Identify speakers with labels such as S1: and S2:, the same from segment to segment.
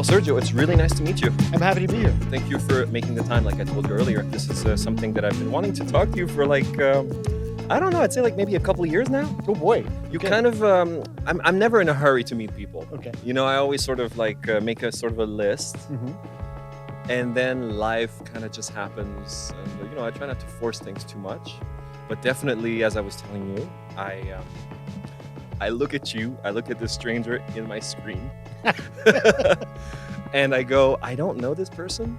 S1: Well, Sergio, it's really nice to meet you.
S2: I'm happy to be here.
S1: Thank you for making the time, like I told you earlier. This is something that I've been wanting to talk to you for I don't know, I'd say like maybe a couple of years now.
S2: Oh boy.
S1: You
S2: Okay.
S1: kind of, I'm never in a hurry to meet people.
S2: Okay.
S1: You know, I always sort of make a sort of a list,
S2: Mm-hmm.
S1: and then life kind of just happens. And, I try not to force things too much. But definitely, as I was telling you, I look at you, I look at this stranger in my screen, and I go, I don't know this person,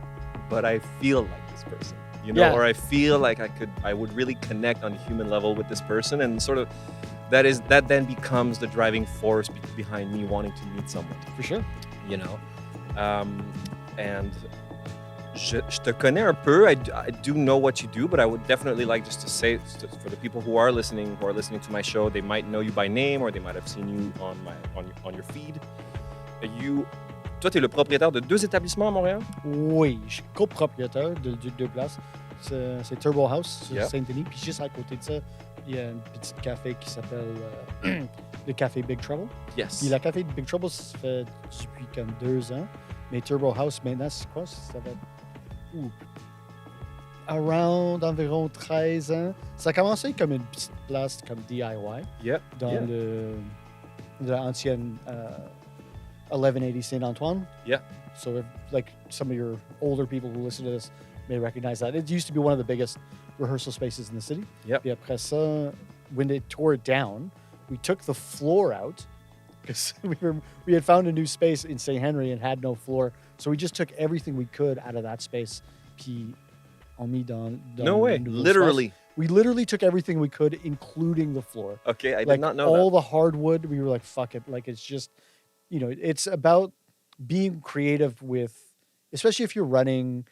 S1: but I feel like this person,
S2: Yeah.
S1: or I feel like I would really connect on a human level with this person, and sort of that then becomes the driving force behind me wanting to meet someone,
S2: For sure.
S1: and je te connais un peu. I do know what you do, but I would definitely like just to say for the people who are listening to my show, they might know you by name or they might have seen you on your feed. Toi, tu es le propriétaire de 2 établissements à Montréal?
S2: Oui, je suis copropriétaire de deux places. C'est Turbo House sur
S1: Yep.
S2: Saint-Denis. Puis juste à côté de ça, il y a une petite café qui s'appelle le Café Big Trouble.
S1: Yes.
S2: Puis la Café Big Trouble, ça fait depuis comme 2 ans. Mais Turbo House, maintenant, c'est quoi? Ça va environ 13 ans. Ça a commencé comme une petite place comme DIY
S1: Yep.
S2: dans
S1: Yeah.
S2: l'ancienne 1180 Saint-Antoine.
S1: Yeah.
S2: So if, like some of your older people who listen to this may recognize that. It used to be one of the biggest rehearsal spaces in the city.
S1: Yep.
S2: Puis après ça, when they tore it down, we took the floor out because we had found a new space in St. Henry and had no floor. So we just took everything we could out of that space. Puis on mis dans
S1: No way.
S2: le nouveau
S1: Literally.
S2: espace. We literally took everything we could, including the floor.
S1: Okay, I did
S2: Like
S1: not know
S2: all
S1: that.
S2: the hardwood, we were like, fuck it. Like it's just, it's about being creative with, especially if you're running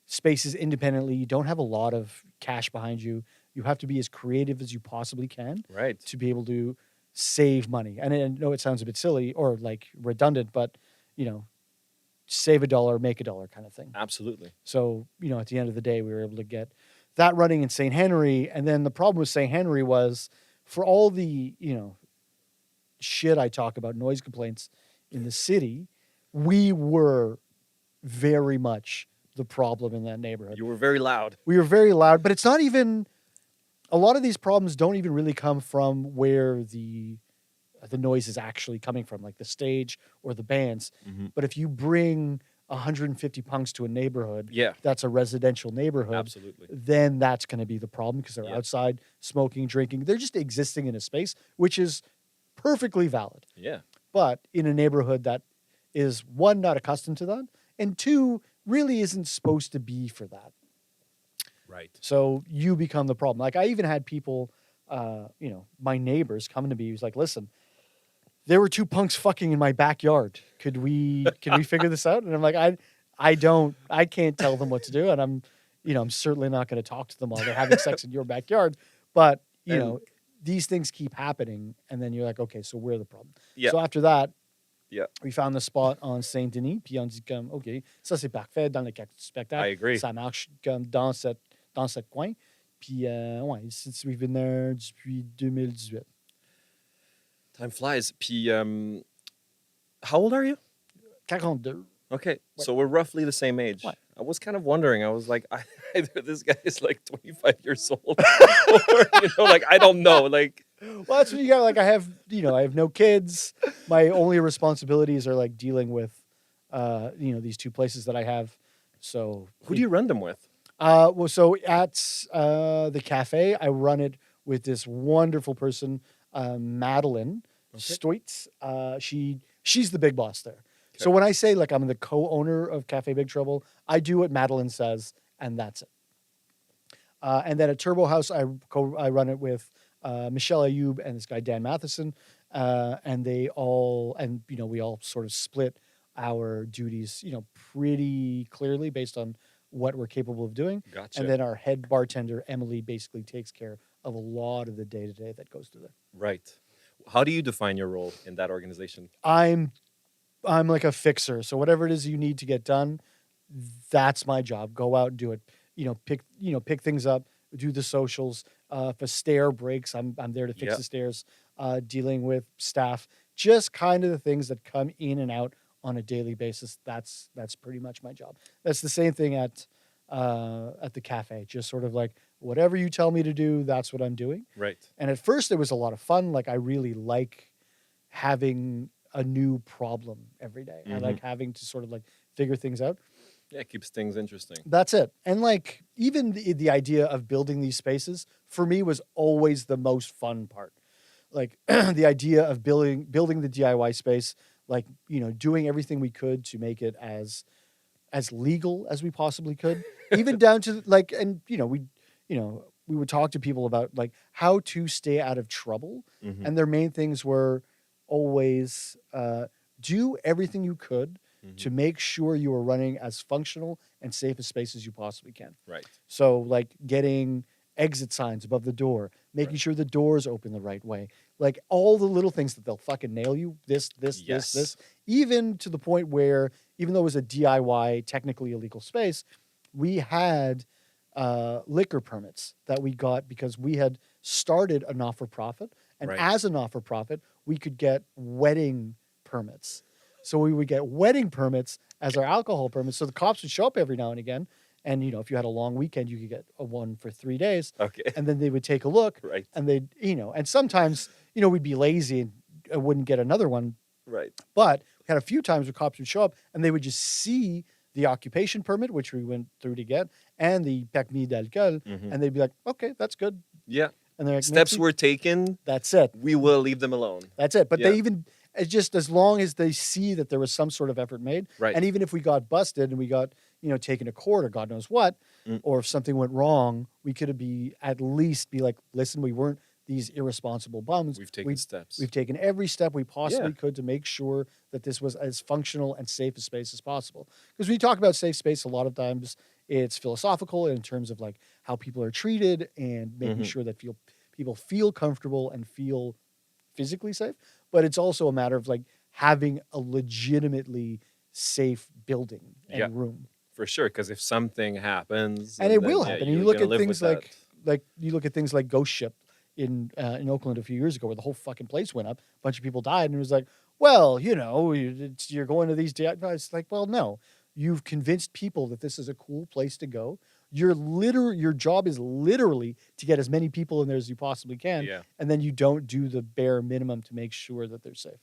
S2: spaces independently, you don't have a lot of cash behind you. You have to be as creative as you possibly can
S1: Right.
S2: to be able to save money. And I know it sounds a bit silly or like redundant, but save $1, make $1 kind of thing.
S1: Absolutely.
S2: So, at the end of the day, we were able to get that running in St. Henry. And then the problem with St. Henry was for all the, shit I talk about, noise complaints in the city, we were very much the problem in that neighborhood.
S1: You were very loud.
S2: We were very loud, but it's not even, a lot of these problems don't even really come from where the noise is actually coming from, like the stage or the bands.
S1: Mm-hmm.
S2: But if you bring 150 punks to a neighborhood,
S1: Yeah.
S2: that's a residential neighborhood,
S1: Absolutely.
S2: then that's going to be the problem because they're
S1: Yeah.
S2: outside smoking, drinking. They're just existing in a space, which is perfectly valid.
S1: Yeah.
S2: But in a neighborhood that is, one, not accustomed to that, and two, really isn't supposed to be for that.
S1: Right.
S2: So you become the problem. Like I even had people, my neighbors coming to me. He was like, listen, there were 2 punks fucking in my backyard. Can we figure this out? And I'm like, I can't tell them what to do. And I'm certainly not going to talk to them while they're having sex in your backyard. But, these things keep happening. And then you're like, okay, so we're the problem.
S1: Yeah.
S2: So after that,
S1: Yeah.
S2: we found the spot on Saint-Denis. Puis on dit comme, OK, ça c'est parfait dans le spectacle.
S1: I agree.
S2: Ça marche comme dans cette coin. Puis, since we've been there depuis 2018.
S1: Time flies. Puis, how old are you?
S2: 42.
S1: Okay, so we're roughly the same age.
S2: What?
S1: I was kind of wondering. I was like, either this guy is like 25 years old, or I don't know. Like,
S2: Well, that's what you got. Like, I have no kids. My only responsibilities are like dealing with, these 2 places that I have. So
S1: who do you run them with?
S2: Well, so at the cafe, I run it with this wonderful person, Madeline Stoitz. She's the big boss there. So when I say like I'm the co-owner of Café Big Trouble, I do what Madeline says, and that's it. And then at Turbo House, I run it with Michelle Ayoub and this guy Dan Matheson, and we all sort of split our duties, pretty clearly based on what we're capable of doing.
S1: Gotcha.
S2: And then our head bartender Emily basically takes care of a lot of the day-to-day that goes through there.
S1: Right. How do you define your role in that organization?
S2: I'm like a fixer. So whatever it is you need to get done, that's my job. Go out and do it. Pick things up, do the socials. If a stair breaks, I'm there to fix
S1: Yep.
S2: the stairs. Dealing with staff, just kind of the things that come in and out on a daily basis, that's pretty much my job. That's the same thing at the cafe. Just sort of like whatever you tell me to do, that's what I'm doing.
S1: Right.
S2: And at first, it was a lot of fun. Like I really like having a new problem every day. I like having to sort of like figure things out.
S1: Yeah, it keeps things interesting.
S2: That's it. And like even the idea of building these spaces for me was always the most fun part. Like the idea of building the DIY space, like, you know, doing everything we could to make it as legal as we possibly could, even down to like, and you know, we would talk to people about like how to stay out of trouble. And their main things were always do everything you could to make sure you are running as functional and safe a space as you possibly can.
S1: Right.
S2: So like getting exit signs above the door, making sure the doors open the right way, like all the little things that they'll fucking nail you, this, even to the point where, even though it was a DIY, technically illegal space, we had liquor permits that we got because we had started a not-for-profit. And as a not-for-profit, we could get wedding permits. So we would get wedding permits as our alcohol permits. So the cops would show up every now and again. And, you know, if you had a long weekend, you could get a one for 3 days.
S1: Okay.
S2: And then they would take a look.
S1: Right.
S2: And they'd, you know, and sometimes, you know, we'd be lazy and wouldn't get another one.
S1: Right.
S2: But we had a few times where cops would show up and they would just see the occupation permit, which we went through to get, and the permis d'alcool. And they'd be like, okay, that's good.
S1: Yeah.
S2: And they're like,
S1: steps
S2: "Merci."
S1: were taken.
S2: That's it.
S1: We will leave them alone.
S2: That's it. But
S1: Yeah.
S2: they even, it's just as long as they see that there was some sort of effort made.
S1: Right.
S2: And even if we got busted and we got, you know, taken to court or God knows what, or if something went wrong, we could at least be like, listen, we weren't these irresponsible bums.
S1: We've taken steps.
S2: We've taken every step we possibly could to make sure that this was as functional and safe a space as possible. Because when you talk about safe space, a lot of times it's philosophical in terms of like how people are treated and making sure that people feel comfortable and feel physically safe. But it's also a matter of like having a legitimately safe building and room.
S1: For sure, because if something happens,
S2: And it will happen. And you look at things
S1: like
S2: you look at things like Ghost Ship in Oakland a few years ago, where the whole fucking place went up. A bunch of people died, and it was like, well, you know, you're going to these. It's like, well, no, you've convinced people that this is a cool place to go. Your job is literally to get as many people in there as you possibly can, and then you don't do the bare minimum to make sure that they're safe.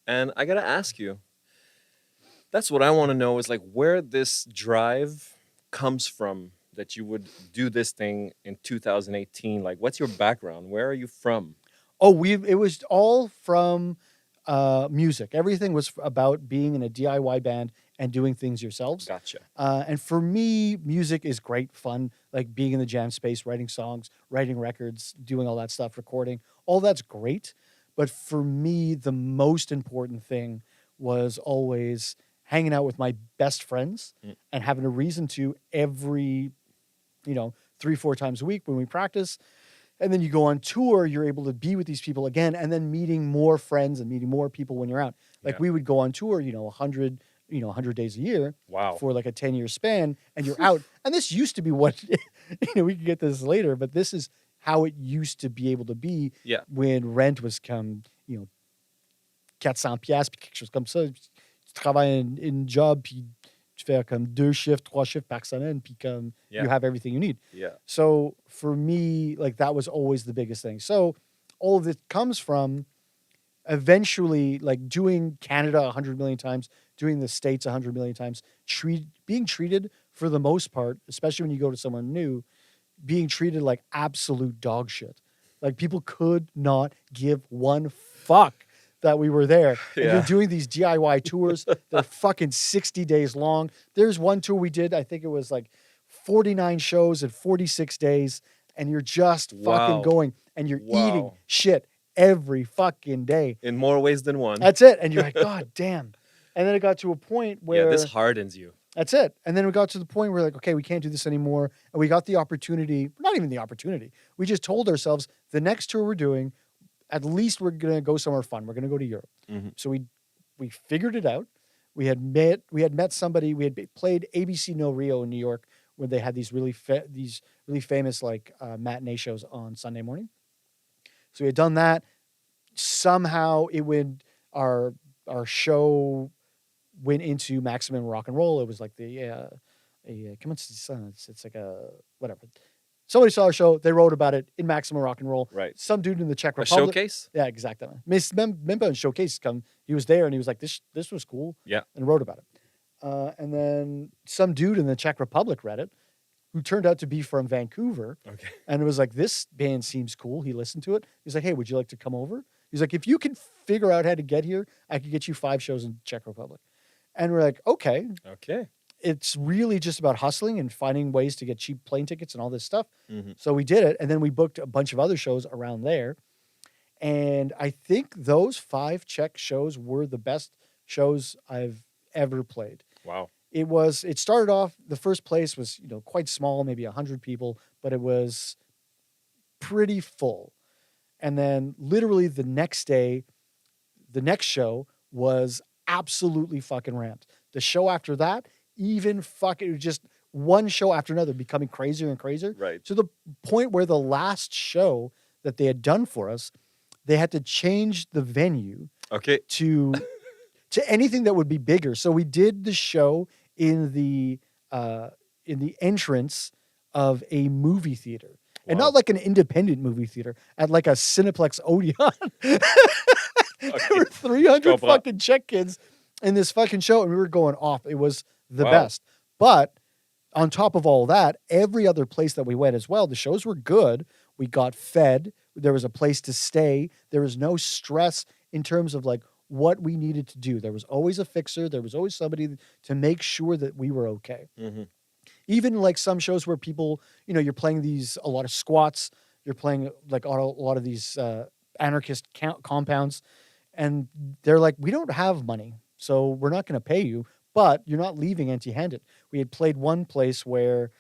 S1: And I gotta ask you, that's what I want to know is like where this drive comes from that you would do this thing in 2018. Like, what's your background? Where are you from?
S2: Oh, it was all from music. Everything was about being in a DIY band and doing things yourselves.
S1: Gotcha.
S2: And for me, music is great fun, like being in the jam space, writing songs, writing records, doing all that stuff, recording. All that's great. But for me, the most important thing was always hanging out with my best friends and having a reason to every, 3-4 times a week when we practice. And then you go on tour, you're able to be with these people again, and then meeting more friends and meeting more people when you're out. Like we would go on tour, 100 days a year.
S1: Wow.
S2: For like a 10-year span, and you're out. And this used to be what, we could get this later, but this is how it used to be able to be when rent was come, 400 pièces, puis quelque chose comme ça. Tu travailles une job, puis tu fais comme 2 shifts, 3 shifts par semaine, puis comme you have everything you need.
S1: Yeah.
S2: So for me, like that was always the biggest thing. So all of it comes from eventually like doing Canada 100 million times, doing the States 100 million times, being treated for the most part, especially when you go to somewhere new, being treated like absolute dog shit. Like people could not give one fuck that we were there. And you're doing these DIY tours. They're fucking 60 days long. There's one tour we did, I think it was like 49 shows in 46 days. And you're just fucking going and you're eating shit every fucking day.
S1: In more ways than one.
S2: That's it. And you're like, God damn. And then it got to a point where...
S1: Yeah, this hardens you.
S2: That's it. And then we got to the point where like, okay, we can't do this anymore. And we got the opportunity, not even the opportunity. We just told ourselves the next tour we're doing, at least we're going to go somewhere fun. We're going to go to Europe. So we figured it out. We had met somebody. We had played ABC No Rio in New York, where they had these really famous like matinee shows on Sunday morning. So we had done that. Somehow it would our show went into Maximum Rock and Roll. It was like come on, it's like a whatever. Somebody saw our show. They wrote about it in Maximum Rock and Roll.
S1: Right.
S2: Some dude in the Czech
S1: A
S2: Republic.
S1: showcase?
S2: Yeah, exactly. Remember in Showcase come. He was there and he was like, this was cool.
S1: Yeah.
S2: And wrote about it. And then some dude in the Czech Republic read it, who turned out to be from Vancouver.
S1: Okay.
S2: And it was like, this band seems cool. He listened to it. He's like, hey, would you like to come over? He's like, if you can figure out how to get here, I could get you 5 shows in Czech Republic. And we're like, okay.
S1: Okay.
S2: It's really just about hustling and finding ways to get cheap plane tickets and all this stuff.
S1: Mm-hmm.
S2: So we did it. And then we booked a bunch of other shows around there. And I think those 5 Czech shows were the best shows I've ever played.
S1: Wow.
S2: It started off, the first place was, quite small, maybe 100 people, but it was pretty full. And then literally the next day, the next show was absolutely fucking ramped. The show after that, even fucking just one show after another, becoming crazier and crazier.
S1: Right.
S2: To the point where the last show that they had done for us, they had to change the venue
S1: Okay.
S2: to anything that would be bigger. So we did the show in the entrance of a movie theater. And
S1: Wow.
S2: not like an independent movie theater, at like a Cineplex Odeon. There were 300 fucking Czech kids in this fucking show, and we were going off. It was the best. But on top of all that, every other place that we went as well, the shows were good. We got fed. There was a place to stay. There was no stress in terms of like what we needed to do. There was always a fixer. There was always somebody to make sure that we were okay.
S1: Mm-hmm.
S2: Even like some shows where people, you're playing a lot of squats, you're playing like a lot of these anarchist compounds, and they're like, we don't have money, so we're not going to pay you, but you're not leaving empty-handed. We had played one place where,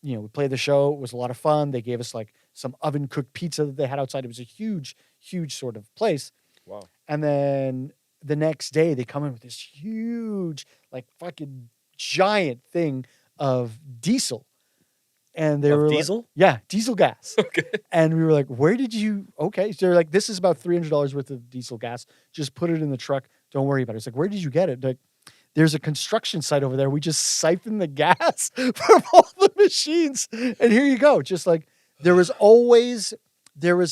S2: we played the show. It was a lot of fun. They gave us like some oven-cooked pizza that they had outside. It was a huge, huge sort of place.
S1: Wow.
S2: And then the next day, they come in with this huge, like fucking giant thing of diesel. And they were
S1: diesel?
S2: Like, yeah, diesel gas.
S1: Okay.
S2: And we were like, where did you, okay. So they're like, this is about $300 worth of diesel gas. Just put it in the truck. Don't worry about it. It's like, where did you get it? Like, there's a construction site over there. We just siphon the gas from all the machines. And here you go. Just like, there was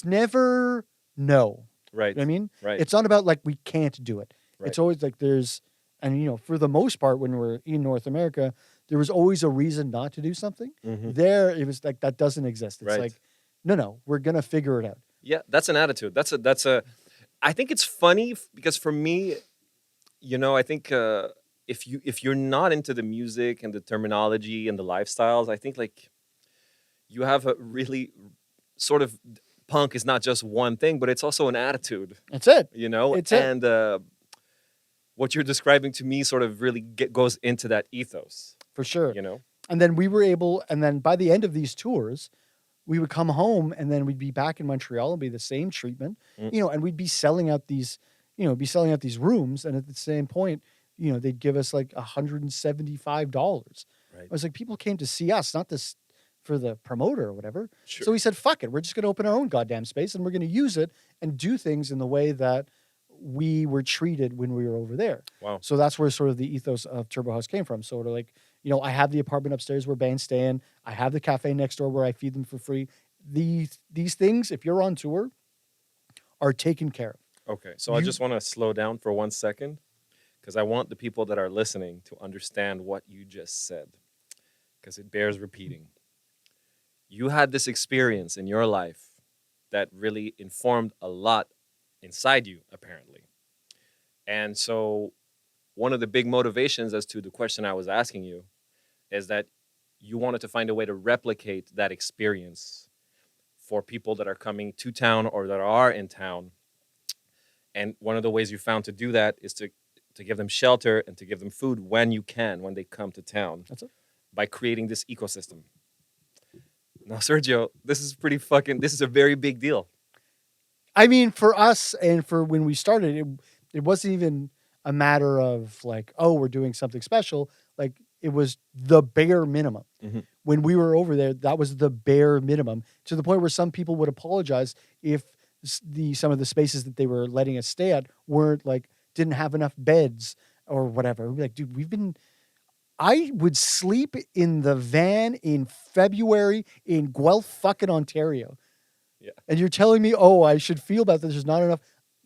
S2: never no.
S1: Right.
S2: You know what I mean?
S1: Right.
S2: It's not about like, we can't do it.
S1: Right.
S2: It's always like and for the most part, when we're in North America, there was always a reason not to do something.
S1: Mm-hmm.
S2: There, it was like, that doesn't exist. It's
S1: Right.
S2: like, no, we're going to figure it out.
S1: Yeah, that's an attitude. I think it's funny because for me, I think if you're not into the music and the terminology and the lifestyles, I think like you have a really sort of punk is not just one thing, but it's also an attitude.
S2: That's it.
S1: It's and what you're describing to me sort of really goes into that ethos.
S2: For sure. And then and then by the end of these tours, we would come home and then we'd be back in Montreal and be the same treatment, and we'd be selling out these rooms. And at the same point, they'd give us like $175.
S1: Right.
S2: I was like, people came to see us, not this for the promoter or whatever.
S1: Sure.
S2: So we said, fuck it. We're just going to open our own goddamn space and we're going to use it and do things in the way that we were treated when we were over there.
S1: Wow.
S2: So that's where sort of the ethos of Turbo House came from. So like, I have the apartment upstairs where bands stay in. I have the cafe next door where I feed them for free. These things, if you're on tour, are taken care of.
S1: Okay. So I just want to slow down for 1 second because I want the people that are listening to understand what you just said because it bears repeating. You had this experience in your life that really informed a lot inside you, apparently. And so one of the big motivations as to the question I was asking you is that you wanted to find a way to replicate that experience for people that are coming to town or that are in town. And one of the ways you found to do that is to give them shelter and to give them food when they come to town.
S2: That's it.
S1: By creating this ecosystem. Now, Sergio, this is a very big deal.
S2: I mean, for us and for when we started, it wasn't even a matter of like, oh, we're doing something special. Like, it was the bare minimum.
S1: Mm-hmm.
S2: When we were over there, that was the bare minimum, to the point where some people would apologize if some of the spaces that they were letting us stay at didn't have enough beds or whatever. We'd be like, dude, I would sleep in the van in February in Guelph fucking Ontario.
S1: Yeah.
S2: And you're telling me, oh, I should feel bad that there's not enough.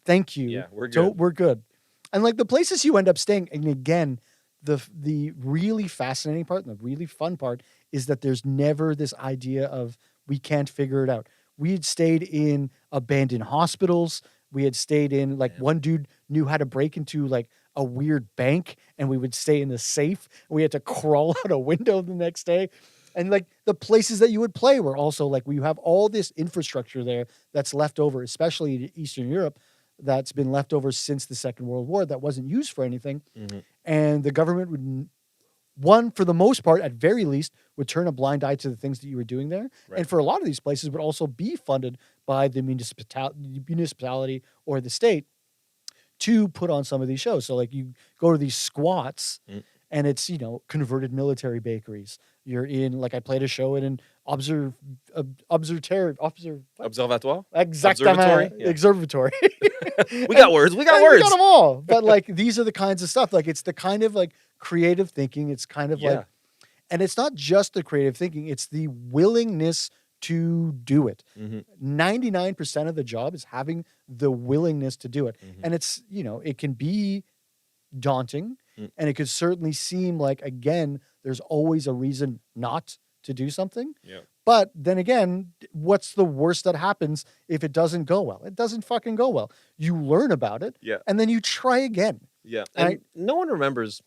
S2: Thank you.
S1: Yeah, we're
S2: So
S1: good.
S2: we're good. And like the places you end up staying, and again, the really fascinating part and the really fun part is that there's never this idea of we can't figure it out. We had stayed in abandoned hospitals. We had stayed in like
S1: Damn.
S2: one dude knew how to break into like a weird bank, and we would stay in the safe. We had to crawl out a window the next day. And like the places that you would play were also like you have all this infrastructure there that's left over, especially in Eastern Europe, that's been left over since the Second World War that wasn't used for anything.
S1: Mhm.
S2: And the government would, one, for the most part, at very least, would turn a blind eye to the things that you were doing there.
S1: Right.
S2: And for a lot of these places would also be funded by the municipality or the state to put on some of these shows. So like you go to these squats and it's, converted military bakeries. You're in, like I played a show in an observatory.
S1: Observatoire?
S2: Exactement.
S1: Yeah.
S2: Observatory.
S1: We got words. We got
S2: And
S1: words.
S2: We got them all. But like these are the kinds of stuff. Like it's the kind of like creative thinking. It's kind of like, and it's not just the creative thinking. It's the willingness to do it. 99% of the job is having the willingness to do it. And it's, it can be daunting and it could certainly seem like, again, there's always a reason not to do something.
S1: Yeah.
S2: But then again, what's the worst that happens if it doesn't go well? It doesn't fucking go well. You learn about it.
S1: Yeah.
S2: And then you try again.
S1: Yeah. And no one remembers.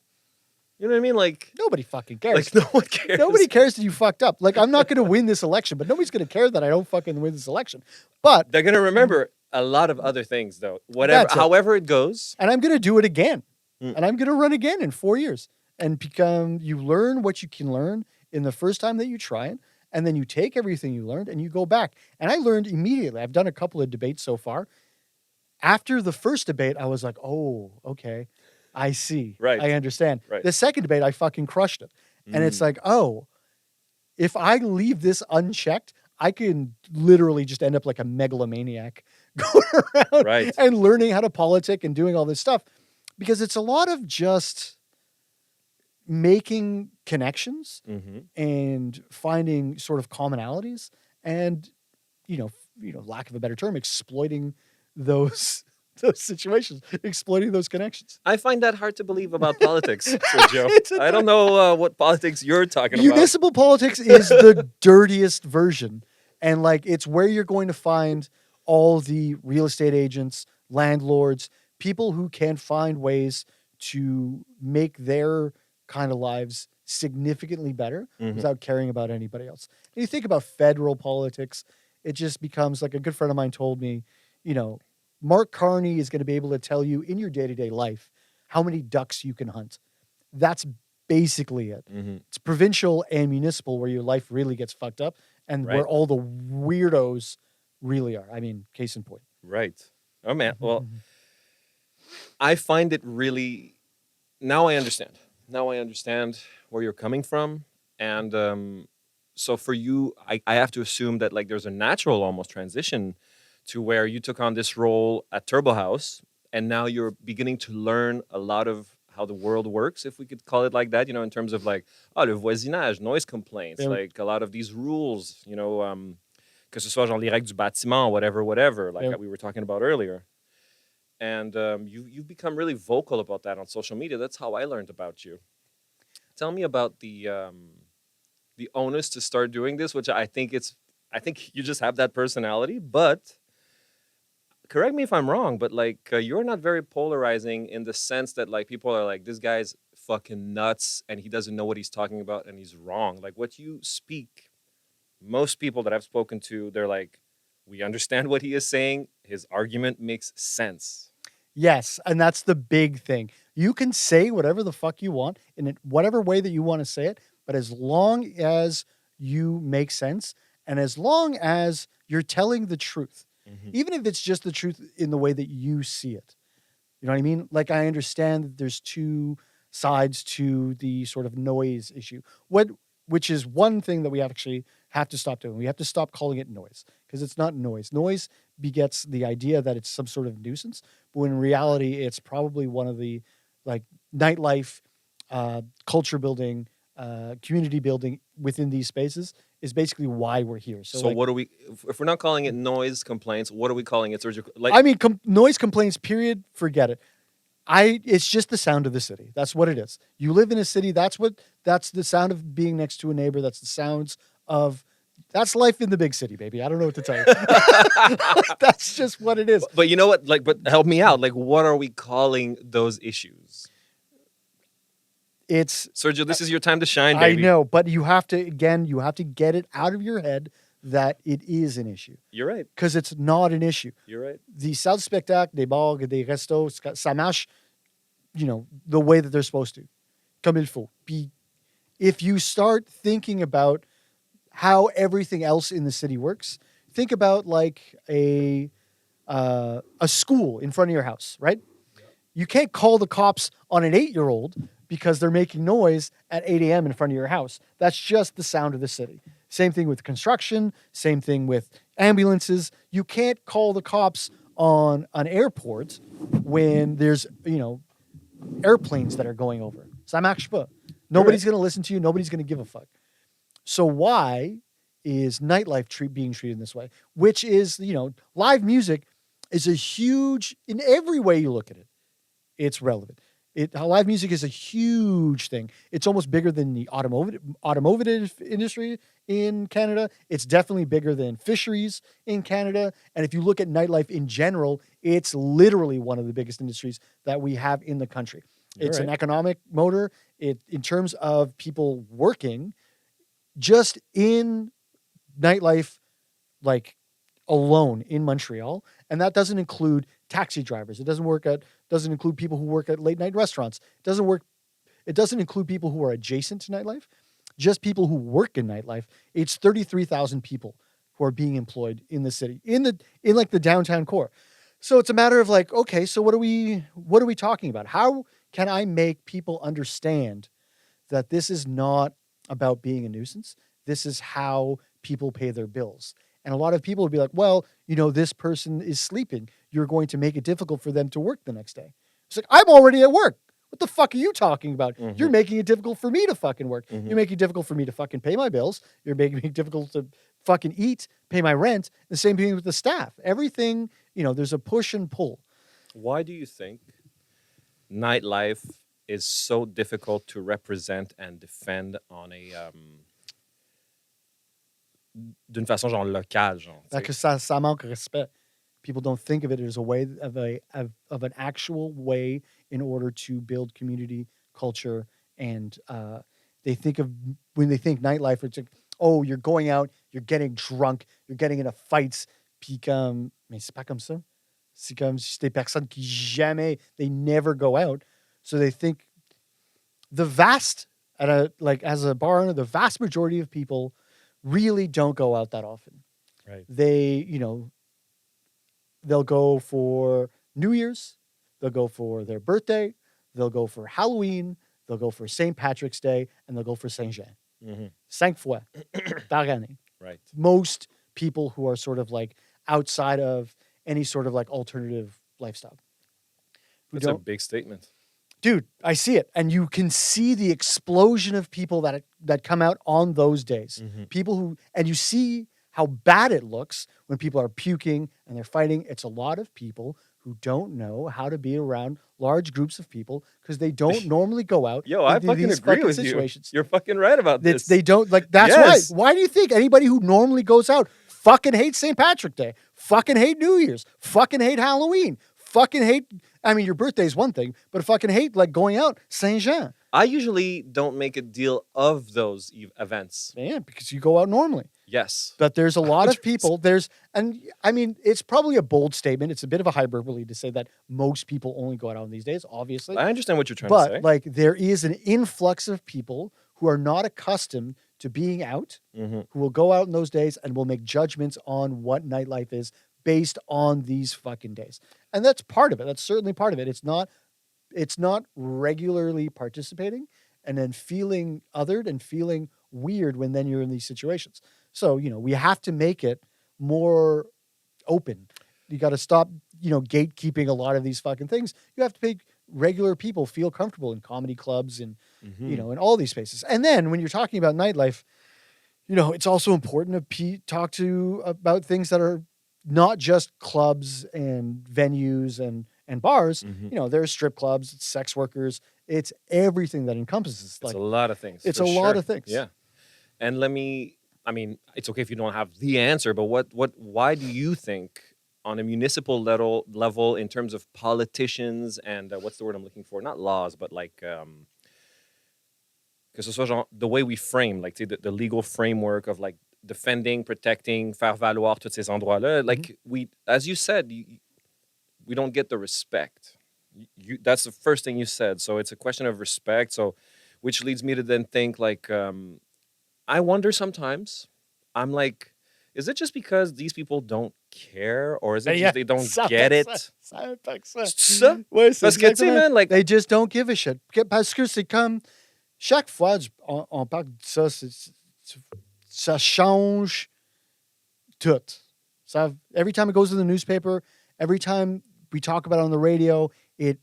S1: You know what I mean? Like
S2: nobody fucking cares.
S1: Like no one cares.
S2: Nobody cares that you fucked up. Like I'm not going to win this election, but nobody's going to care that I don't fucking win this election. But
S1: they're going to remember a lot of other things though. Whatever, however it goes.
S2: And I'm going to do it again. And I'm going to run again in 4 years and you learn what you can learn in the first time that you try it. And then you take everything you learned and you go back. And I learned immediately. I've done a couple of debates so far. After the first debate, I was like, oh, okay. I see.
S1: Right.
S2: I understand.
S1: Right.
S2: The second debate, I fucking crushed it. And it's like, oh, if I leave this unchecked, I can literally just end up like a megalomaniac going around and learning how to politic and doing all this stuff. Because it's a lot of just making connections and finding sort of commonalities and, lack of a better term, exploiting those situations, exploiting those connections.
S1: I find that hard to believe about politics, Sergio. I don't know what politics you're talking about.
S2: Municipal politics is the dirtiest version. And like, it's where you're going to find all the real estate agents, landlords, people who can find ways to make their kind of lives significantly better without caring about anybody else. And you think about federal politics, it just becomes like a good friend of mine told me, Mark Carney is going to be able to tell you in your day-to-day life how many ducks you can hunt. That's basically it. It's provincial and municipal where your life really gets fucked up and where all the weirdos really are. I mean, case in point.
S1: Right. Oh, man. Well, I find it really... Now I understand. Now I understand where you're coming from. And so for you, I have to assume that like there's a natural almost transition to where you took on this role at Turbo House, and now you're beginning to learn a lot of how the world works, if we could call it like that, in terms of like, le voisinage, noise complaints, like a lot of these rules, que ce soit genre les règles du bâtiment, whatever, like we were talking about earlier. And you've become really vocal about that on social media. That's how I learned about you. Tell me about the onus to start doing this, which I think you just have that personality, but correct me if I'm wrong, but like you're not very polarizing in the sense that like people are like, this guy's fucking nuts and he doesn't know what he's talking about and he's wrong. Like what you speak, most people that I've spoken to, they're like, we understand what he is saying. His argument makes sense.
S2: Yes, and that's the big thing. You can say whatever the fuck you want in whatever way that you want to say it, but as long as you make sense and as long as you're telling the truth, even if it's just the truth in the way that you see it. You know what I mean? Like, I understand that there's two sides to the sort of noise issue, which is one thing that we actually have to stop doing. We have to stop calling it noise because it's not noise. Noise begets the idea that it's some sort of nuisance, but when in reality, it's probably one of the like nightlife, culture building, community building within these spaces is basically why we're here.
S1: So
S2: like,
S1: what do we? If we're not calling it noise complaints, what are we calling it, Sergio? Like,
S2: I mean, noise complaints, period. Forget it. It's just the sound of the city. That's what it is. You live in a city. That's the sound of being next to a neighbor. That's the sounds of, that's life in the big city, baby. I don't know what to tell you. That's just what it is.
S1: but you know what? Like, but help me out. Like, what are we calling those issues?
S2: It's
S1: Sergio, this is your time to shine,
S2: I
S1: baby.
S2: know, but you have to get it out of your head that it is an issue.
S1: You're right.
S2: Because it's not an issue.
S1: You're right.
S2: The salles de spectacle, des bars, des restos, ça marche, the way that they're supposed to. Comme il faut. If you start thinking about how everything else in the city works, think about like a school in front of your house, right? Yeah. You can't call the cops on an 8-year-old because they're making noise at 8 a.m. in front of your house. That's just the sound of the city. Same thing with construction. Same thing with ambulances. You can't call the cops on an airport when there's, airplanes that are going over. Ça marche pas. Nobody's going to listen to you. Nobody's going to give a fuck. So why is nightlife being treated in this way? Which is, live music is a huge, in every way you look at it, it's relevant. Live music is a huge thing. It's almost bigger than the automotive industry in Canada. It's definitely bigger than fisheries in Canada. And if you look at nightlife in general, it's literally one of the biggest industries that we have in the country. It's an economic motor. In terms of people working, just in nightlife, like alone in Montreal, and that doesn't include taxi drivers. It doesn't include people who work at late night restaurants. It doesn't include people who are adjacent to nightlife. Just people who work in nightlife. It's 33,000 people who are being employed in the city, in like the downtown core. So it's a matter of like, okay, so what are we talking about? How can I make people understand that this is not about being a nuisance? This is how people pay their bills. And a lot of people would be like, well, this person is sleeping. You're going to make it difficult for them to work the next day. It's like, I'm already at work. What the fuck are you talking about? Mm-hmm. You're making it difficult for me to fucking work. Mm-hmm. You're making it difficult for me to fucking pay my bills. You're making it difficult to fucking eat, pay my rent. The same thing with the staff. Everything, there's a push and pull.
S1: Why do you think nightlife is so difficult to represent and defend on a... d'une façon genre locale, genre.
S2: Because ça manque respect. People don't think of it as a way of an actual way in order to build community culture, and when they think nightlife, it's like, oh, you're going out, you're getting drunk, you're getting into fights, puis mais c'est pas comme ça. C'est comme des personnes qui jamais, they never go out, so they think as a bar owner, the vast majority of people really don't go out that often.
S1: Right.
S2: They'll go for New Year's, they'll go for their birthday, they'll go for Halloween, they'll go for St. Patrick's Day, and they'll go for Saint-Jean. Mm-hmm. 5 fois par année.
S1: Right.
S2: Most people who are sort of like outside of any sort of like alternative lifestyle.
S1: That's a big statement.
S2: Dude, I see it. And you can see the explosion of people that come out on those days. Mm-hmm. People and you see how bad it looks when people are puking and they're fighting. It's a lot of people who don't know how to be around large groups of people because they don't normally go out.
S1: Yo, I fucking agree with situations. You're fucking right about this.
S2: They don't, like, that's yes. Why. Why do you think anybody who normally goes out fucking hates St. Patrick's Day, fucking hate New Year's, fucking hate Halloween, fucking hate, I mean, your birthday is one thing, but fucking hate, like, going out, Saint-Jean.
S1: I usually don't make a deal of those events.
S2: Yeah, because you go out normally.
S1: Yes.
S2: But there's a lot of people, and I mean, it's probably a bold statement. It's a bit of a hyperbole to say that most people only go out on these days, obviously.
S1: I understand what you're trying to say.
S2: But, like, there is an influx of people who are not accustomed to being out, mm-hmm. who will go out in those days and will make judgments on what nightlife is based on these fucking days. And that's part of it. That's certainly part of it. It's not regularly participating and then feeling othered and feeling weird when then you're in these situations. So, we have to make it more open. You got to stop, gatekeeping a lot of these fucking things. You have to make regular people feel comfortable in comedy clubs and, in all these spaces. And then when you're talking about nightlife, it's also important to talk about things that are not just clubs and venues and bars. There's strip clubs, it's sex workers, it's everything that encompasses.
S1: It's a lot of things.
S2: It's a lot of things.
S1: Yeah. And it's okay if you don't have the answer, but why do you think on a municipal level in terms of politicians and what's the word I'm looking for? Not laws, but like, que ce soit genre, the way we frame, like the legal framework of like defending, protecting, faire valoir tous ces endroits-là. Like as you said, we don't get the respect. That's the first thing you said. So it's a question of respect. So, which leads me to then think like, I wonder sometimes, I'm like, is it just because these people don't care, or is it just they don't get it?
S2: Ça.
S1: Ouais, parce que tu sais, man, like
S2: they just don't give a shit. Parce que c'est comme chaque fois on parle de ça, ça change tout. Every time it goes in the newspaper, every time we talk about it on the radio, it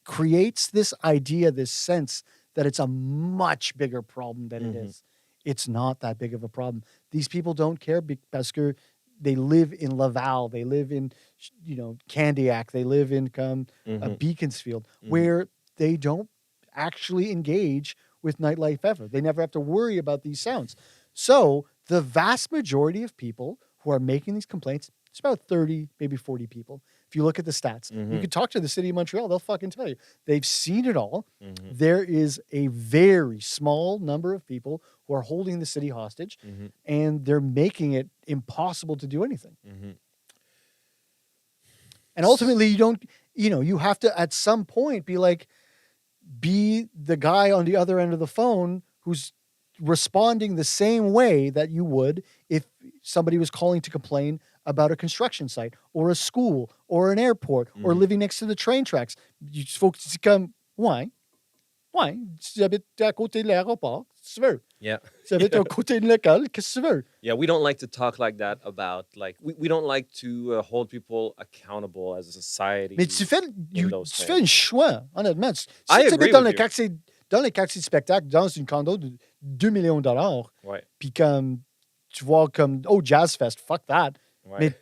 S2: creates this idea, this sense that it's a much bigger problem than it is. It's not that big of a problem. These people don't care because they live in Laval, they live in, Candiac, they live in Beaconsfield, where they don't actually engage with nightlife ever. They never have to worry about these sounds. So the vast majority of people who are making these complaints, it's about 30, maybe 40 people. If you look at the stats, you could talk to the city of Montreal, they'll fucking tell you. They've seen it all. There is a very small number of people who are holding the city hostage, and they're making it impossible to do anything. And ultimately, you have to, at some point, be the guy on the other end of the phone who's responding the same way that you would if somebody was calling to complain about a construction site or a school or an airport or living next to the train tracks. Folks, c'est comme, ouais, tu habites à côté de l'aéroport, qu'est-ce que tu veux?
S1: Yeah.
S2: Tu habites à côté de l'école, qu'est-ce que tu veux?
S1: Yeah, we don't like to talk like that about, like, we don't like to hold people accountable as a society.
S2: Mais tu fais un choix, honnêtement. Si
S1: I
S2: tu
S1: agree
S2: habites dans
S1: with
S2: les quartiers de spectacle, dans une condo de 2 millions de dollars,
S1: Ouais.
S2: puis comme tu vois comme, Jazz Fest, fuck that.
S1: Ouais.
S2: Mais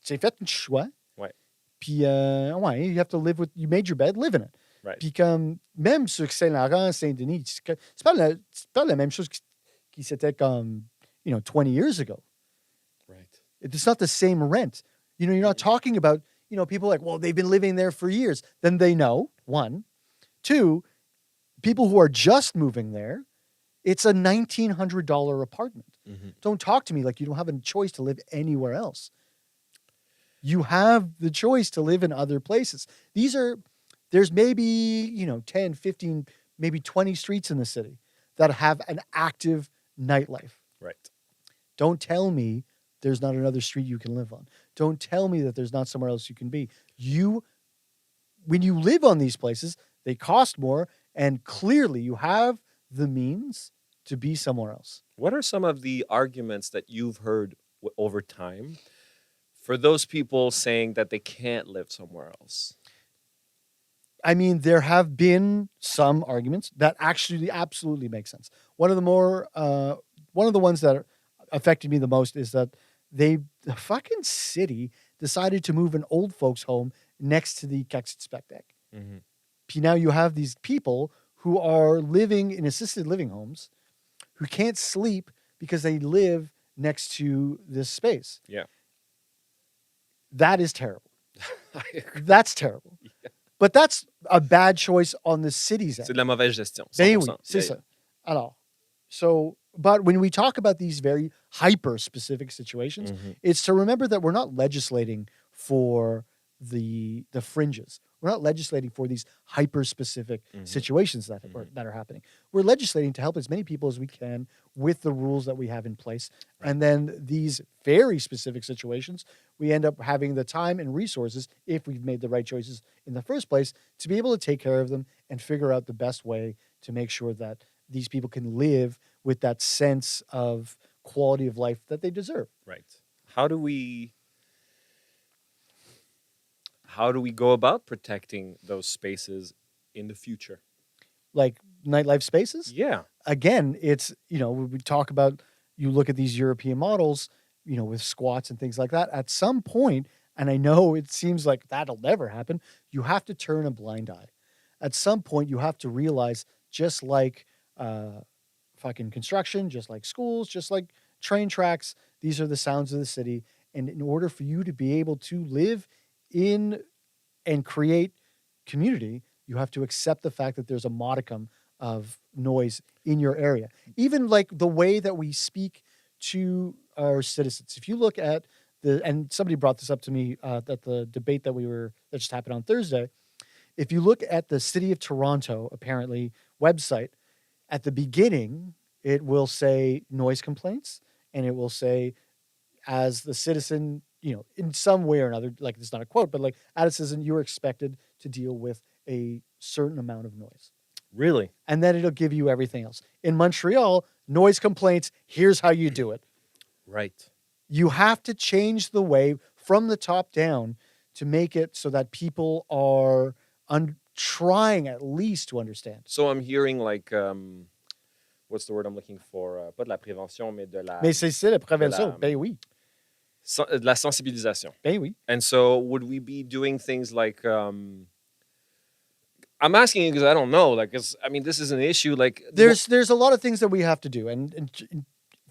S2: tu fait un choix.
S1: Ouais.
S2: Puis, you have to live with, you made your bed, live in it.
S1: Right.
S2: Puis comme, même sur Saint-Laurent, Saint-Denis, c'est pas la même chose qui c'était comme, 20 years ago.
S1: Right.
S2: It's not the same rent. You're not talking about, people like, well, they've been living there for years. Then they know, one. Two, people who are just moving there, it's a $1,900 apartment. Don't talk to me like you don't have a choice to live anywhere else. You have the choice to live in other places. There's maybe, 10, 15, maybe 20 streets in the city that have an active nightlife.
S1: Right.
S2: Don't tell me there's not another street you can live on. Don't tell me that there's not somewhere else you can be. When you live on these places, they cost more, and clearly you have the means to be somewhere else.
S1: What are some of the arguments that you've heard over time for those people saying that they can't live somewhere else?
S2: I mean, there have been some arguments that actually absolutely make sense. One of the ones that affected me the most is that the fucking city decided to move an old folks home next to the Café spectacle. Puis now you have these people who are living in assisted living homes who can't sleep because they live next to this space.
S1: Yeah.
S2: That is terrible. That's terrible. Yeah. But that's a bad choice on the city's end.
S1: C'est de la mauvaise gestion.
S2: Ben oui, c'est ça. Alors, but when we talk about these very hyper-specific situations, it's to remember that we're not legislating for the fringes. We're not legislating for these hyper-specific situations that are happening. We're legislating to help as many people as we can with the rules that we have in place. Right. And then these very specific situations, we end up having the time and resources, if we've made the right choices in the first place, to be able to take care of them and figure out the best way to make sure that these people can live with that sense of quality of life that they deserve.
S1: Right. How do we go about protecting those spaces in the future?
S2: Like nightlife spaces?
S1: Yeah.
S2: Again, it's, we talk about, you look at these European models, with squats and things like that. At some point, and I know it seems like that'll never happen, you have to turn a blind eye. At some point, you have to realize, just like fucking construction, just like schools, just like train tracks, these are the sounds of the city. And in order for you to be able to live in and create community, you have to accept the fact that there's a modicum of noise in your area. Even like the way that we speak to our citizens. If you look at and somebody brought this up to me at the debate that just happened on Thursday. If you look at the City of Toronto, apparently, website, at the beginning, it will say noise complaints, and it will say, as the citizen, in some way or another, like it's not a quote, but like as a citizen, you're expected to deal with a certain amount of noise.
S1: Really?
S2: And then it'll give you everything else. In Montreal, noise complaints, here's how you do it.
S1: Right.
S2: You have to change the way from the top down to make it so that people are trying at least to understand.
S1: So I'm hearing like, what's the word I'm looking for? Pas de la prévention, mais de la...
S2: Mais c'est la prévention. Ben oui.
S1: De la sensibilisation.
S2: Ben oui.
S1: And so would we be doing things like... I'm asking you because I don't know. Like, this is an issue. Like,
S2: there's a lot of things that we have to do, and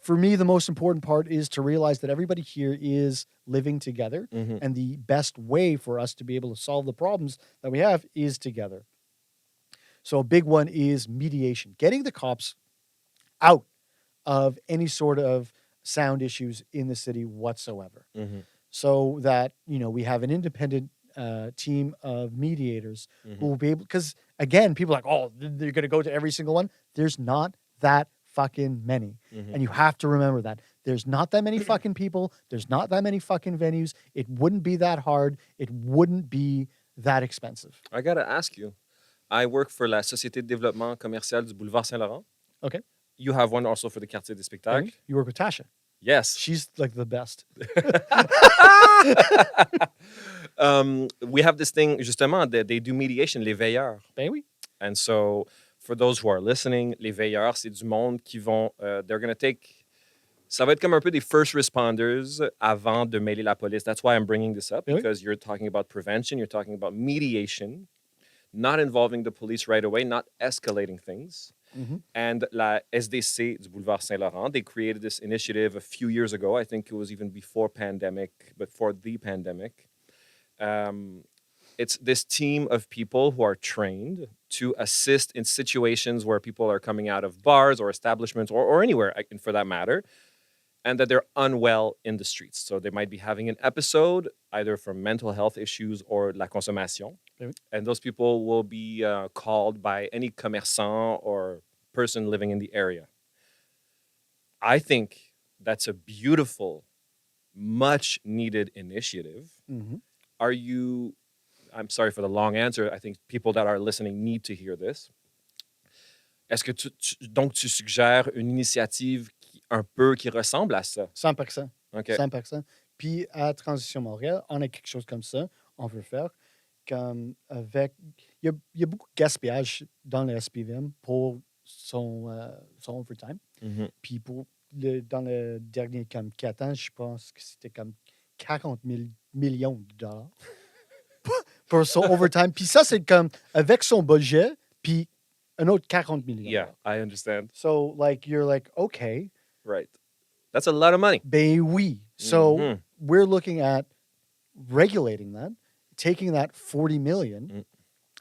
S2: for me, the most important part is to realize that everybody here is living together, and the best way for us to be able to solve the problems that we have is together. So a big one is mediation, getting the cops out of any sort of sound issues in the city whatsoever, so that we have an independent team of mediators who will be able, because again, people are like, oh, they're going to go to every single one. There's not that fucking many. And you have to remember that. There's not that many fucking people. There's not that many fucking venues. It wouldn't be that hard. It wouldn't be that expensive.
S1: I got to ask you. I work for la Société de Développement Commercial du Boulevard Saint-Laurent.
S2: Okay.
S1: You have one also for the Quartier des Spectacles.
S2: You work with Tasha.
S1: Yes.
S2: She's like the best.
S1: We have this thing, justement, they do mediation, les veilleurs.
S2: Ben oui.
S1: And so, for those who are listening, les veilleurs, c'est du monde qui vont, they're going to take, ça va être comme un peu des first responders avant de mêler la police. That's why I'm bringing this up, because you're talking about prevention, you're talking about mediation, not involving the police right away, not escalating things. And la SDC du Boulevard Saint-Laurent, they created this initiative a few years ago. I think it was even before the pandemic. It's this team of people who are trained to assist in situations where people are coming out of bars or establishments or anywhere, for that matter, and that they're unwell in the streets. So they might be having an episode, either from mental health issues or la consommation. And those people will be called by any commerçant or person living in the area. I think that's a beautiful, much needed initiative. I'm sorry for the long answer. I think people that are listening need to hear this. Est-ce que donc tu suggères une initiative qui ressemble à ça?
S2: 100%.
S1: Okay.
S2: 100%. Puis à Transition Montréal, on a quelque chose comme ça. On veut faire comme avec... Il y a beaucoup de gaspillage dans le SPVM pour son overtime. Puis dans le dernier 4 ans, je pense que c'était comme 40 millions de dollars pour son overtime. Puis ça, c'est comme avec son budget, puis un autre 40 millions.
S1: Yeah, I understand.
S2: So, you're like, okay.
S1: Right. That's a lot of money.
S2: Ben oui. So, we're looking at regulating that, taking that 40 million,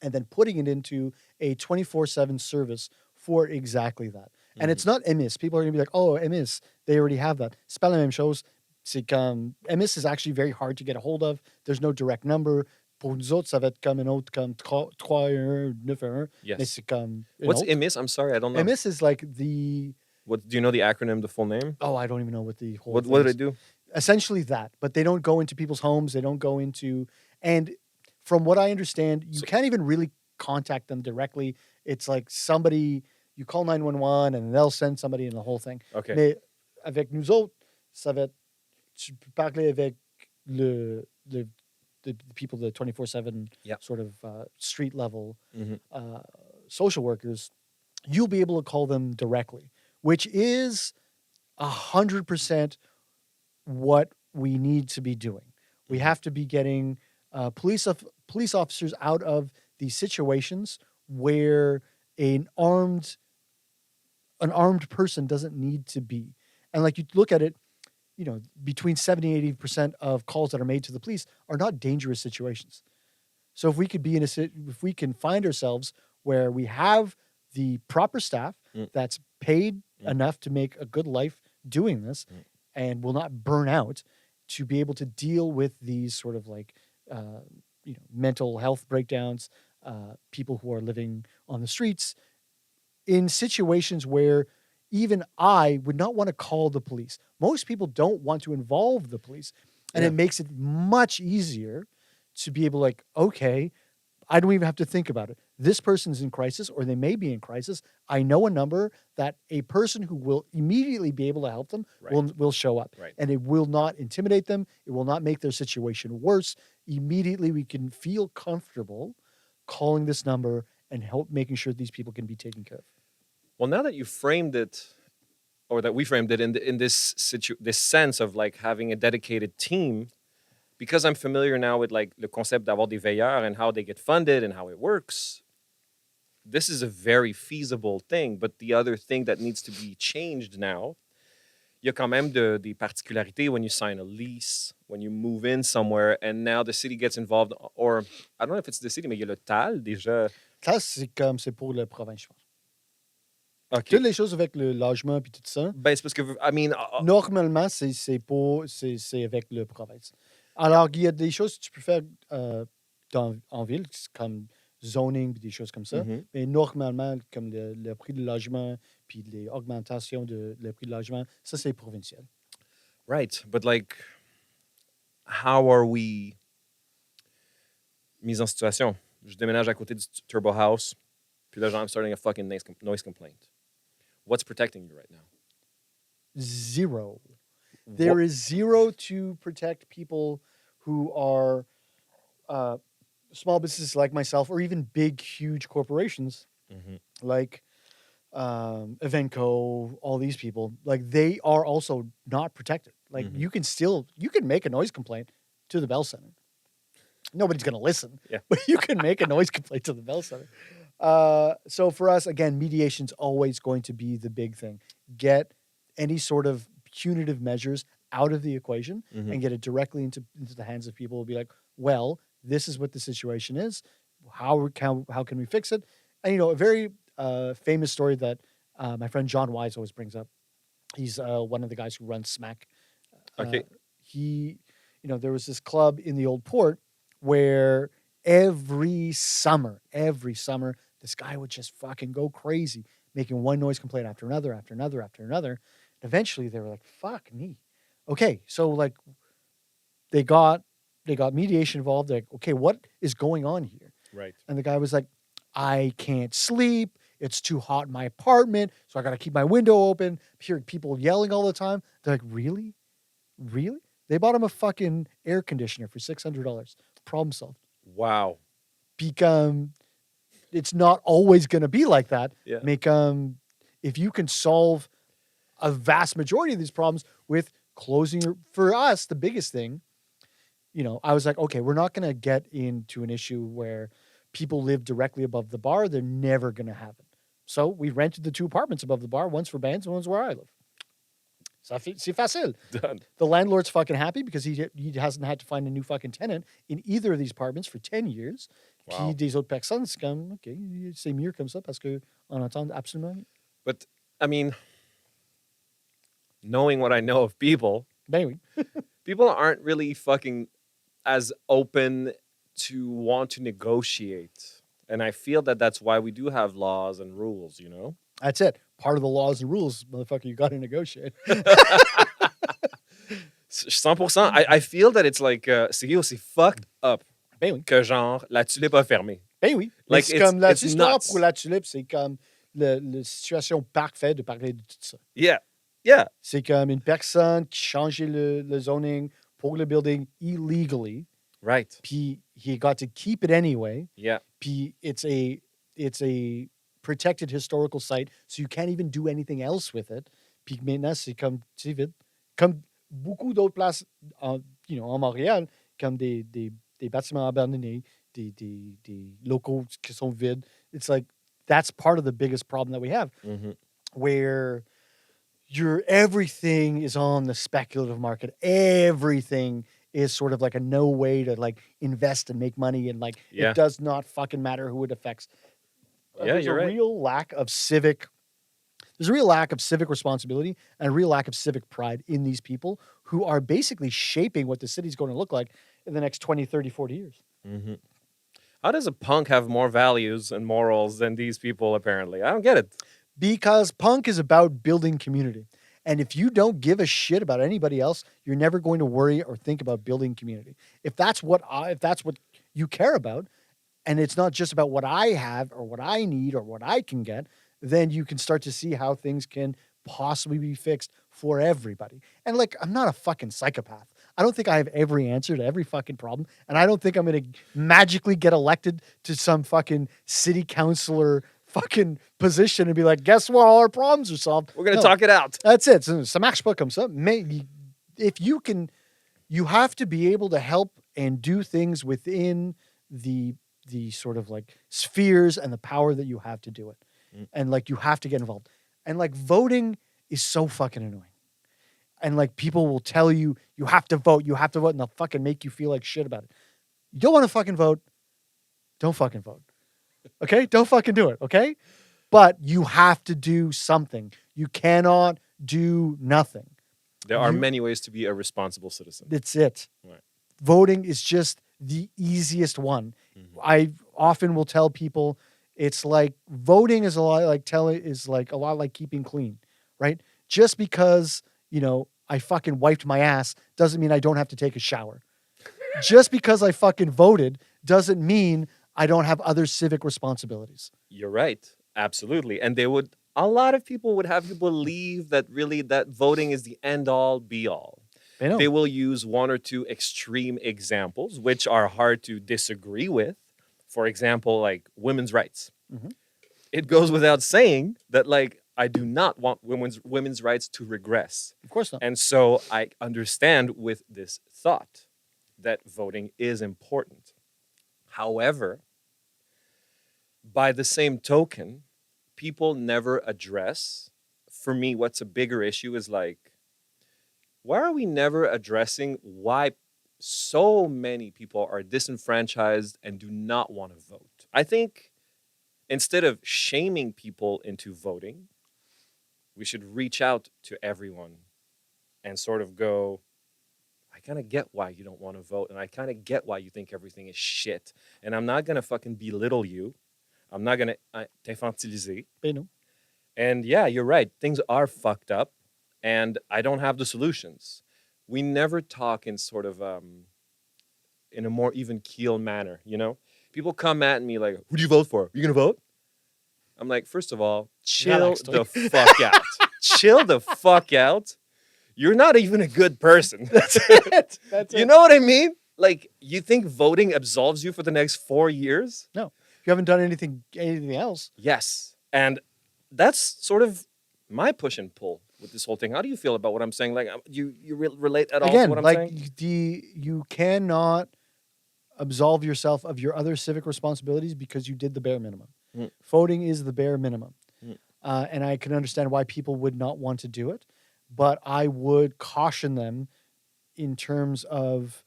S2: and then putting it into a 24/7 service for exactly that. And it's not EMIS. People are going to be like, oh, EMIS, they already have that. C'est pas la même chose. C'est comme, EMIS is actually very hard to get a hold of. There's no direct number. Pour nous autres, ça va être comme un autre, comme 311, 911.
S1: Yes.
S2: Mais c'est comme...
S1: What's EMIS? I'm sorry, I don't know.
S2: EMIS is like the...
S1: What, do you know the acronym, the full name?
S2: Oh, I don't even know what the whole
S1: What do they do?
S2: Essentially that. But they don't go into people's homes. They don't go into... And from what I understand, you can't even really contact them directly. It's like somebody... You call 911 and they'll send somebody in the whole thing.
S1: Okay.
S2: Mais avec nous autres, ça va être... Tu peux parler avec le the people, the 24/7
S1: Yeah.
S2: sort of street level
S1: Mhm.
S2: social workers, you'll be able to call them directly, which is 100% what we need to be doing. We
S1: Mhm.
S2: have to be getting police officers out of these situations where an armed person doesn't need to be. And like you look at it, between 70 and 80% of calls that are made to the police are not dangerous situations. So if we could be if we can find ourselves where we have the proper staff
S1: Mm.
S2: that's paid
S1: Mm.
S2: enough to make a good life doing this and will not burn out, to be able to deal with these sort of like mental health breakdowns, people who are living on the streets in situations where even I would not want to call the police. Most people don't want to involve the police, and
S1: Yeah.
S2: it makes it much easier to be able like, okay, I don't even have to think about it. This person's in crisis, or they may be in crisis. I know a number that a person who will immediately be able to help them will show up.
S1: Right.
S2: And it will not intimidate them. It will not make their situation worse. Immediately, we can feel comfortable calling this number and making sure these people can be taken care of.
S1: Well, now that you framed it, or that we framed it in this this sense of like having a dedicated team, because I'm familiar now with like le concept d'avoir des veilleurs and how they get funded and how it works, this is a very feasible thing. But the other thing that needs to be changed now, il y a quand même des particularités when you sign a lease, when you move in somewhere, and now the city gets involved, or I don't know if it's the city, mais il y a le TAL déjà.
S2: Ça, c'est pour la province, je pense.
S1: OK.
S2: Toutes les choses avec le logement puis tout ça,
S1: Ben, c'est parce que, I mean,
S2: normalement, c'est avec le province. Alors, il y a des choses que tu peux faire en ville, comme zoning puis des choses comme ça.
S1: Mhm.
S2: Mais normalement, comme le prix de logement puis les augmentations de le prix de logement, ça, c'est provincial.
S1: Right, but like, how are we mis en situation? Je déménage à côté du Turbo House, puis là, genre, I'm starting a fucking noise complaint. What's protecting you right now?
S2: Zero. There is zero to protect people who are small businesses like myself, or even big, huge corporations like Evenco, all these people. Like, they are also not protected. Like, you can make a noise complaint to the Bell Center. Nobody's going to listen, but you can make a noise complaint to the Bell Center. So for us, again, mediation's always going to be the big thing. Get any sort of punitive measures out of the equation and get it directly into the hands of people who will be like, well, this is what the situation is. How can we fix it? And, a very famous story that my friend John Wise always brings up. He's one of the guys who runs Smack.
S1: Okay.
S2: There was this club in the Old Port where every summer, this guy would just fucking go crazy, making one noise complaint after another, after another, after another. Eventually, they were like, fuck me. Okay, so like they got mediation involved. They're like, okay, what is going on here?
S1: Right.
S2: And the guy was like, I can't sleep. It's too hot in my apartment, so I got to keep my window open. Hearing people yelling all the time. They're like, really? Really? They bought him a fucking air conditioner for $600. Problem solved.
S1: Wow.
S2: It's not always going to be like that.
S1: Yeah.
S2: If you can solve a vast majority of these problems with closing for us, the biggest thing, I was like, okay, we're not going to get into an issue where people live directly above the bar. They're never going to have it. So we rented the 2 apartments above the bar, one's for bands and one's where I live. C'est facile.
S1: Done.
S2: The landlord's fucking happy because he hasn't had to find a new fucking tenant in either of these apartments for 10 years.
S1: Wow.
S2: Puis des autres personnes, c'est comme, OK, c'est mieux comme ça parce qu'on entend absolument rien.
S1: But, I mean, knowing what I know of people,
S2: Ben oui.
S1: people aren't really fucking as open to want to negotiate. And I feel that that's why we do have laws and rules,
S2: That's it. Part of the laws and rules, motherfucker, you got to negotiate.
S1: 100%. I feel that it's like, c'est aussi fucked up
S2: Ben oui.
S1: que genre, la tulipe a fermé.
S2: Ben oui.
S1: Like,
S2: c'est comme
S1: it's
S2: l'histoire
S1: nuts.
S2: pour la tulipe, c'est comme la situation parfaite de parler de tout ça.
S1: Yeah. Yeah.
S2: C'est comme une personne qui changeait le zoning pour le building illegally.
S1: Right.
S2: Puis he got to keep it anyway.
S1: Yeah.
S2: Puis it's a protected historical site, so you can't even do anything else with it. Puis maintenant, c'est comme, tu sais, vide. Comme beaucoup d'autres places, en Montréal, comme des bâtiments abandonnés, des locaux qui sont vides. It's like, that's part of the biggest problem that we have, where everything is on the speculative market. Everything is sort of like a no way to like invest and make money, and like it does not fucking matter who it affects. There's a real lack of civic responsibility and a real lack of civic pride in these people who are basically shaping what the city's going to look like in the next 20, 30, 40 years.
S1: How does a punk have more values and morals than these people, apparently? I don't get it.
S2: Because punk is about building community. And if you don't give a shit about anybody else, you're never going to worry or think about building community. If that's what you care about, and it's not just about what I have or what I need or what I can get, then you can start to see how things can possibly be fixed for everybody. And like, I'm not a fucking psychopath. I don't think I have every answer to every fucking problem. And I don't think I'm going to magically get elected to some fucking city councilor fucking position and be like, guess what? All our problems are solved.
S1: We're going to talk it out.
S2: That's it. So, ça marche pas comme ça. If you can, you have to be able to help and do things within the sort of like spheres and the power that you have to do it. And like, you have to get involved. And like, voting is so fucking annoying. And like, people will tell you, you have to vote, and they'll fucking make you feel like shit about it. You don't want to fucking vote. Don't fucking vote. Okay? Don't fucking do it. Okay? But you have to do something. You cannot do nothing.
S1: There are many ways to be a responsible citizen.
S2: That's it.
S1: Right.
S2: Voting is just the easiest one. I often will tell people, it's like voting is a lot like keeping clean, right? Just because, I fucking wiped my ass doesn't mean I don't have to take a shower. Just because I fucking voted doesn't mean I don't have other civic responsibilities.
S1: You're right. Absolutely. And a lot of people would have you believe that really that voting is the end all be all. They will use one or two extreme examples, which are hard to disagree with. For example, like women's rights. It goes without saying that, like, I do not want women's rights to regress.
S2: Of course not.
S1: And so I understand with this thought that voting is important. However, by the same token, people never address, for me, what's a bigger issue is like, why are we never addressing why so many people are disenfranchised and do not want to vote? I think instead of shaming people into voting, we should reach out to everyone and sort of go, I kind of get why you don't want to vote, and I kind of get why you think everything is shit. And I'm not going to fucking belittle you. I'm not going to t'infantiliser. And yeah, you're right. Things are fucked up, and I don't have the solutions. We never talk in sort of in a more even keel manner, People come at me like, who do you vote for? You going to vote? I'm like, first of all, chill the fuck out. Chill the fuck out. You're not even a good person. That's it. You know what I mean? Like, you think voting absolves you for the next 4 years?
S2: No. You haven't done anything else.
S1: Yes. And that's sort of my push and pull with this whole thing. How do you feel about what I'm saying? Like, you relate at all to what I'm saying?
S2: You cannot absolve yourself of your other civic responsibilities because you did the bare minimum. Voting is the bare minimum. And I can understand why people would not want to do it. But I would caution them in terms of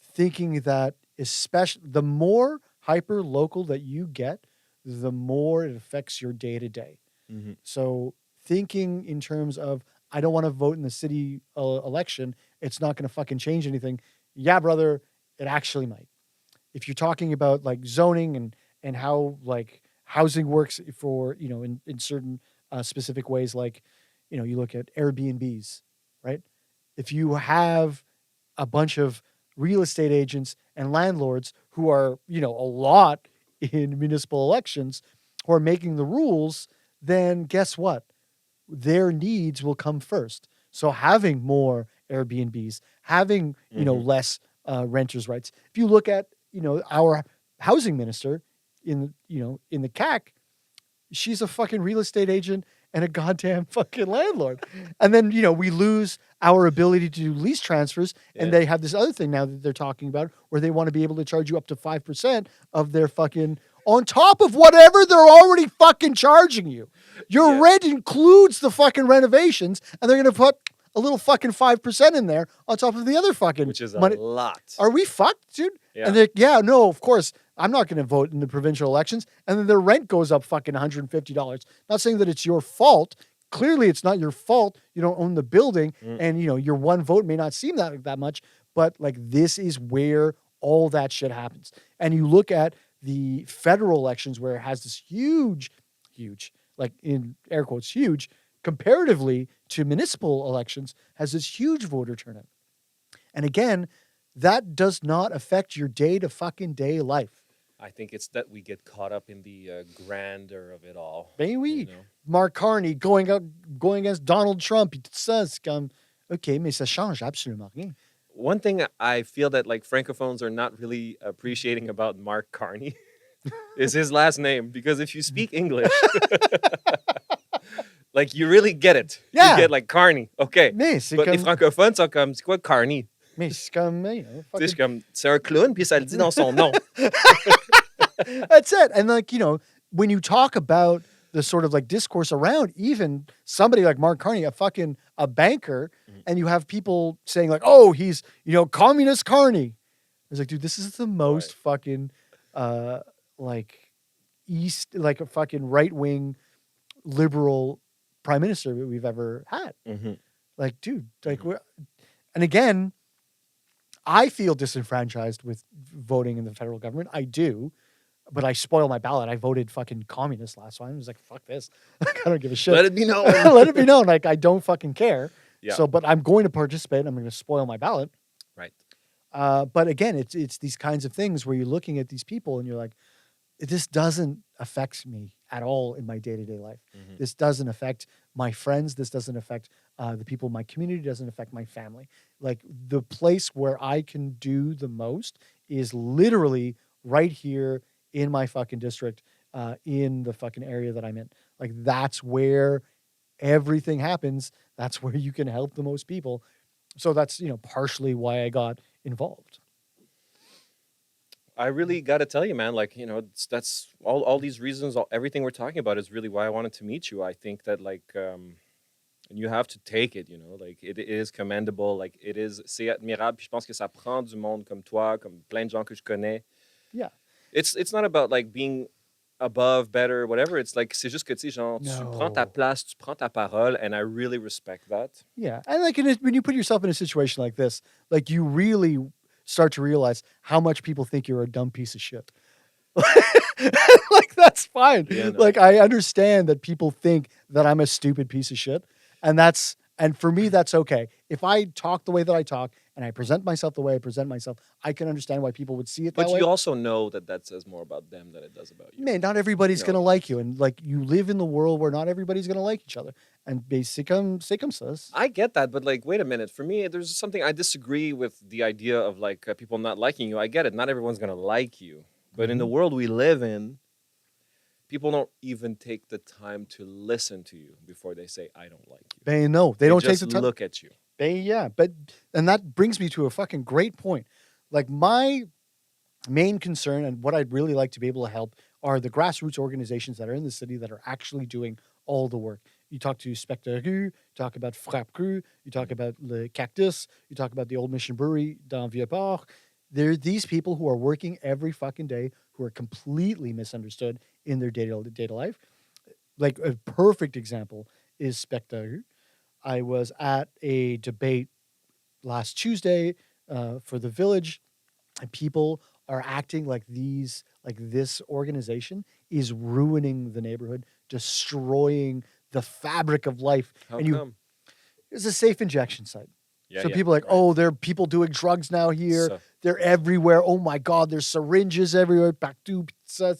S2: thinking that, especially the more hyper local that you get, the more it affects your day to day. So thinking in terms of, I don't want to vote in the city election, it's not going to fucking change anything. Yeah, brother, it actually might. If you're talking about like zoning and how like housing works for, in certain specific ways, like, you look at Airbnbs, right? If you have a bunch of real estate agents and landlords who are, a lot in municipal elections, who are making the rules, then guess what? Their needs will come first. So having more Airbnbs, having, less renters' rights. If you look at, our housing minister in the CAC, she's a fucking real estate agent and a goddamn fucking landlord. And then, we lose our ability to do lease transfers.
S1: Yeah.
S2: And they have this other thing now that they're talking about where they want to be able to charge you up to 5% of their fucking, on top of whatever they're already fucking charging you. Your rent includes the fucking renovations, and they're going to put a little fucking 5% in there on top of the other fucking
S1: Which is
S2: money.
S1: a lot.
S2: Are we fucked, dude?
S1: Yeah.
S2: And they're like, yeah, no, of course, I'm not going to vote in the provincial elections. And then their rent goes up fucking $150. Not saying that it's your fault. Clearly, it's not your fault. You don't own the building, and your one vote may not seem that much. But like, this is where all that shit happens. And you look at the federal elections where it has this huge, like in air quotes, huge, comparatively to municipal elections, has this huge voter turnout. And again, that does not affect your day-to-fucking-day life.
S1: I think it's that we get caught up in the grandeur of it all.
S2: Ben oui. Mark Carney going against Donald Trump. Ça, c'est comme, OK, mais ça change absolument rien.
S1: One thing I feel that like francophones are not really appreciating about Mark Carney is his last name. Because if you speak English, like you really get it.
S2: Yeah.
S1: You get like Carney. Okay.
S2: Mais c'est
S1: But
S2: comme,
S1: les francophones sont comme, c'est quoi Carney?
S2: mais c'est comme,
S1: C'est comme, c'est un clown, puis ça le dit dans son nom.
S2: That's it. And like, when you talk about the sort of like discourse around even somebody like Mark Carney, a banker, and you have people saying like, oh, he's, communist Carney. It's like, dude, this is the most fucking, like a fucking right-wing liberal prime minister that we've ever had.
S1: Mm-hmm.
S2: Like, dude, like, and again, I feel disenfranchised with voting in the federal government. I do. But I spoil my ballot. I voted fucking communist last time. I was like, fuck this. I don't give a shit.
S1: Let it be known.
S2: Let it be known. Like, I don't fucking care.
S1: Yeah.
S2: So, but I'm going to participate. I'm going to spoil my ballot.
S1: Right.
S2: But again, it's these kinds of things where you're looking at these people and you're like, this doesn't affect me at all in my day-to-day life. Mm-hmm. This doesn't affect my friends. This doesn't affect the people in my community. It doesn't affect my family. Like, the place where I can do the most is literally right here in my fucking district, in the fucking area that I'm in. Like, that's where everything happens. That's where you can help the most people. So that's, partially why I got involved.
S1: I really got to tell you, man, like, that's all these reasons, everything we're talking about is really why I wanted to meet you. I think that, like, and you have to take it, like, it is commendable, like, c'est admirable. Puis je pense que ça prend du monde comme toi, comme plein de gens que je connais.
S2: Yeah.
S1: It's not about like being above, better, whatever. It's like, c'est juste que, tu sais, genre, tu prends ta place, tu prends ta parole, and I really respect that.
S2: Yeah. And like, when you put yourself in a situation like this, like, you really start to realize how much people think you're a dumb piece of shit. Like, that's fine. Yeah, no. Like, I understand that people think that I'm a stupid piece of shit. And for me, that's okay. If I talk the way that I talk and I present myself the way I present myself, I can understand why people would see it that way.
S1: But you also know that says more about them than it does about you.
S2: Man, not everybody's going to like you. And like, you live in the world where not everybody's going to like each other. And c'est comme ça.
S1: I get that, but like, wait a minute. For me, there's something I disagree with the idea of like people not liking you. I get it. Not everyone's going to like you. But in the world we live in, people don't even take the time to listen to you before they say, I don't like you.
S2: They know. They don't take the time.
S1: Look at you.
S2: And that brings me to a fucking great point. Like, my main concern and what I'd really like to be able to help are the grassroots organizations that are in the city that are actually doing all the work. You talk to Spectre Rue, you talk about Frappe Cru, you talk about Le Cactus, you talk about the Old Mission Brewery dans Vieux-Port. There are these people who are working every fucking day who are completely misunderstood in their day-to-day life. Like, a perfect example is Spectre Rue. I was at a debate last Tuesday for the village, and people are acting like this organization is ruining the neighborhood, destroying the fabric of life.
S1: How come?
S2: It's a safe injection site.
S1: Yeah,
S2: so people are like, oh, there are people doing drugs now here. So, they're everywhere. Oh my God, there's syringes everywhere. Partout, pizza.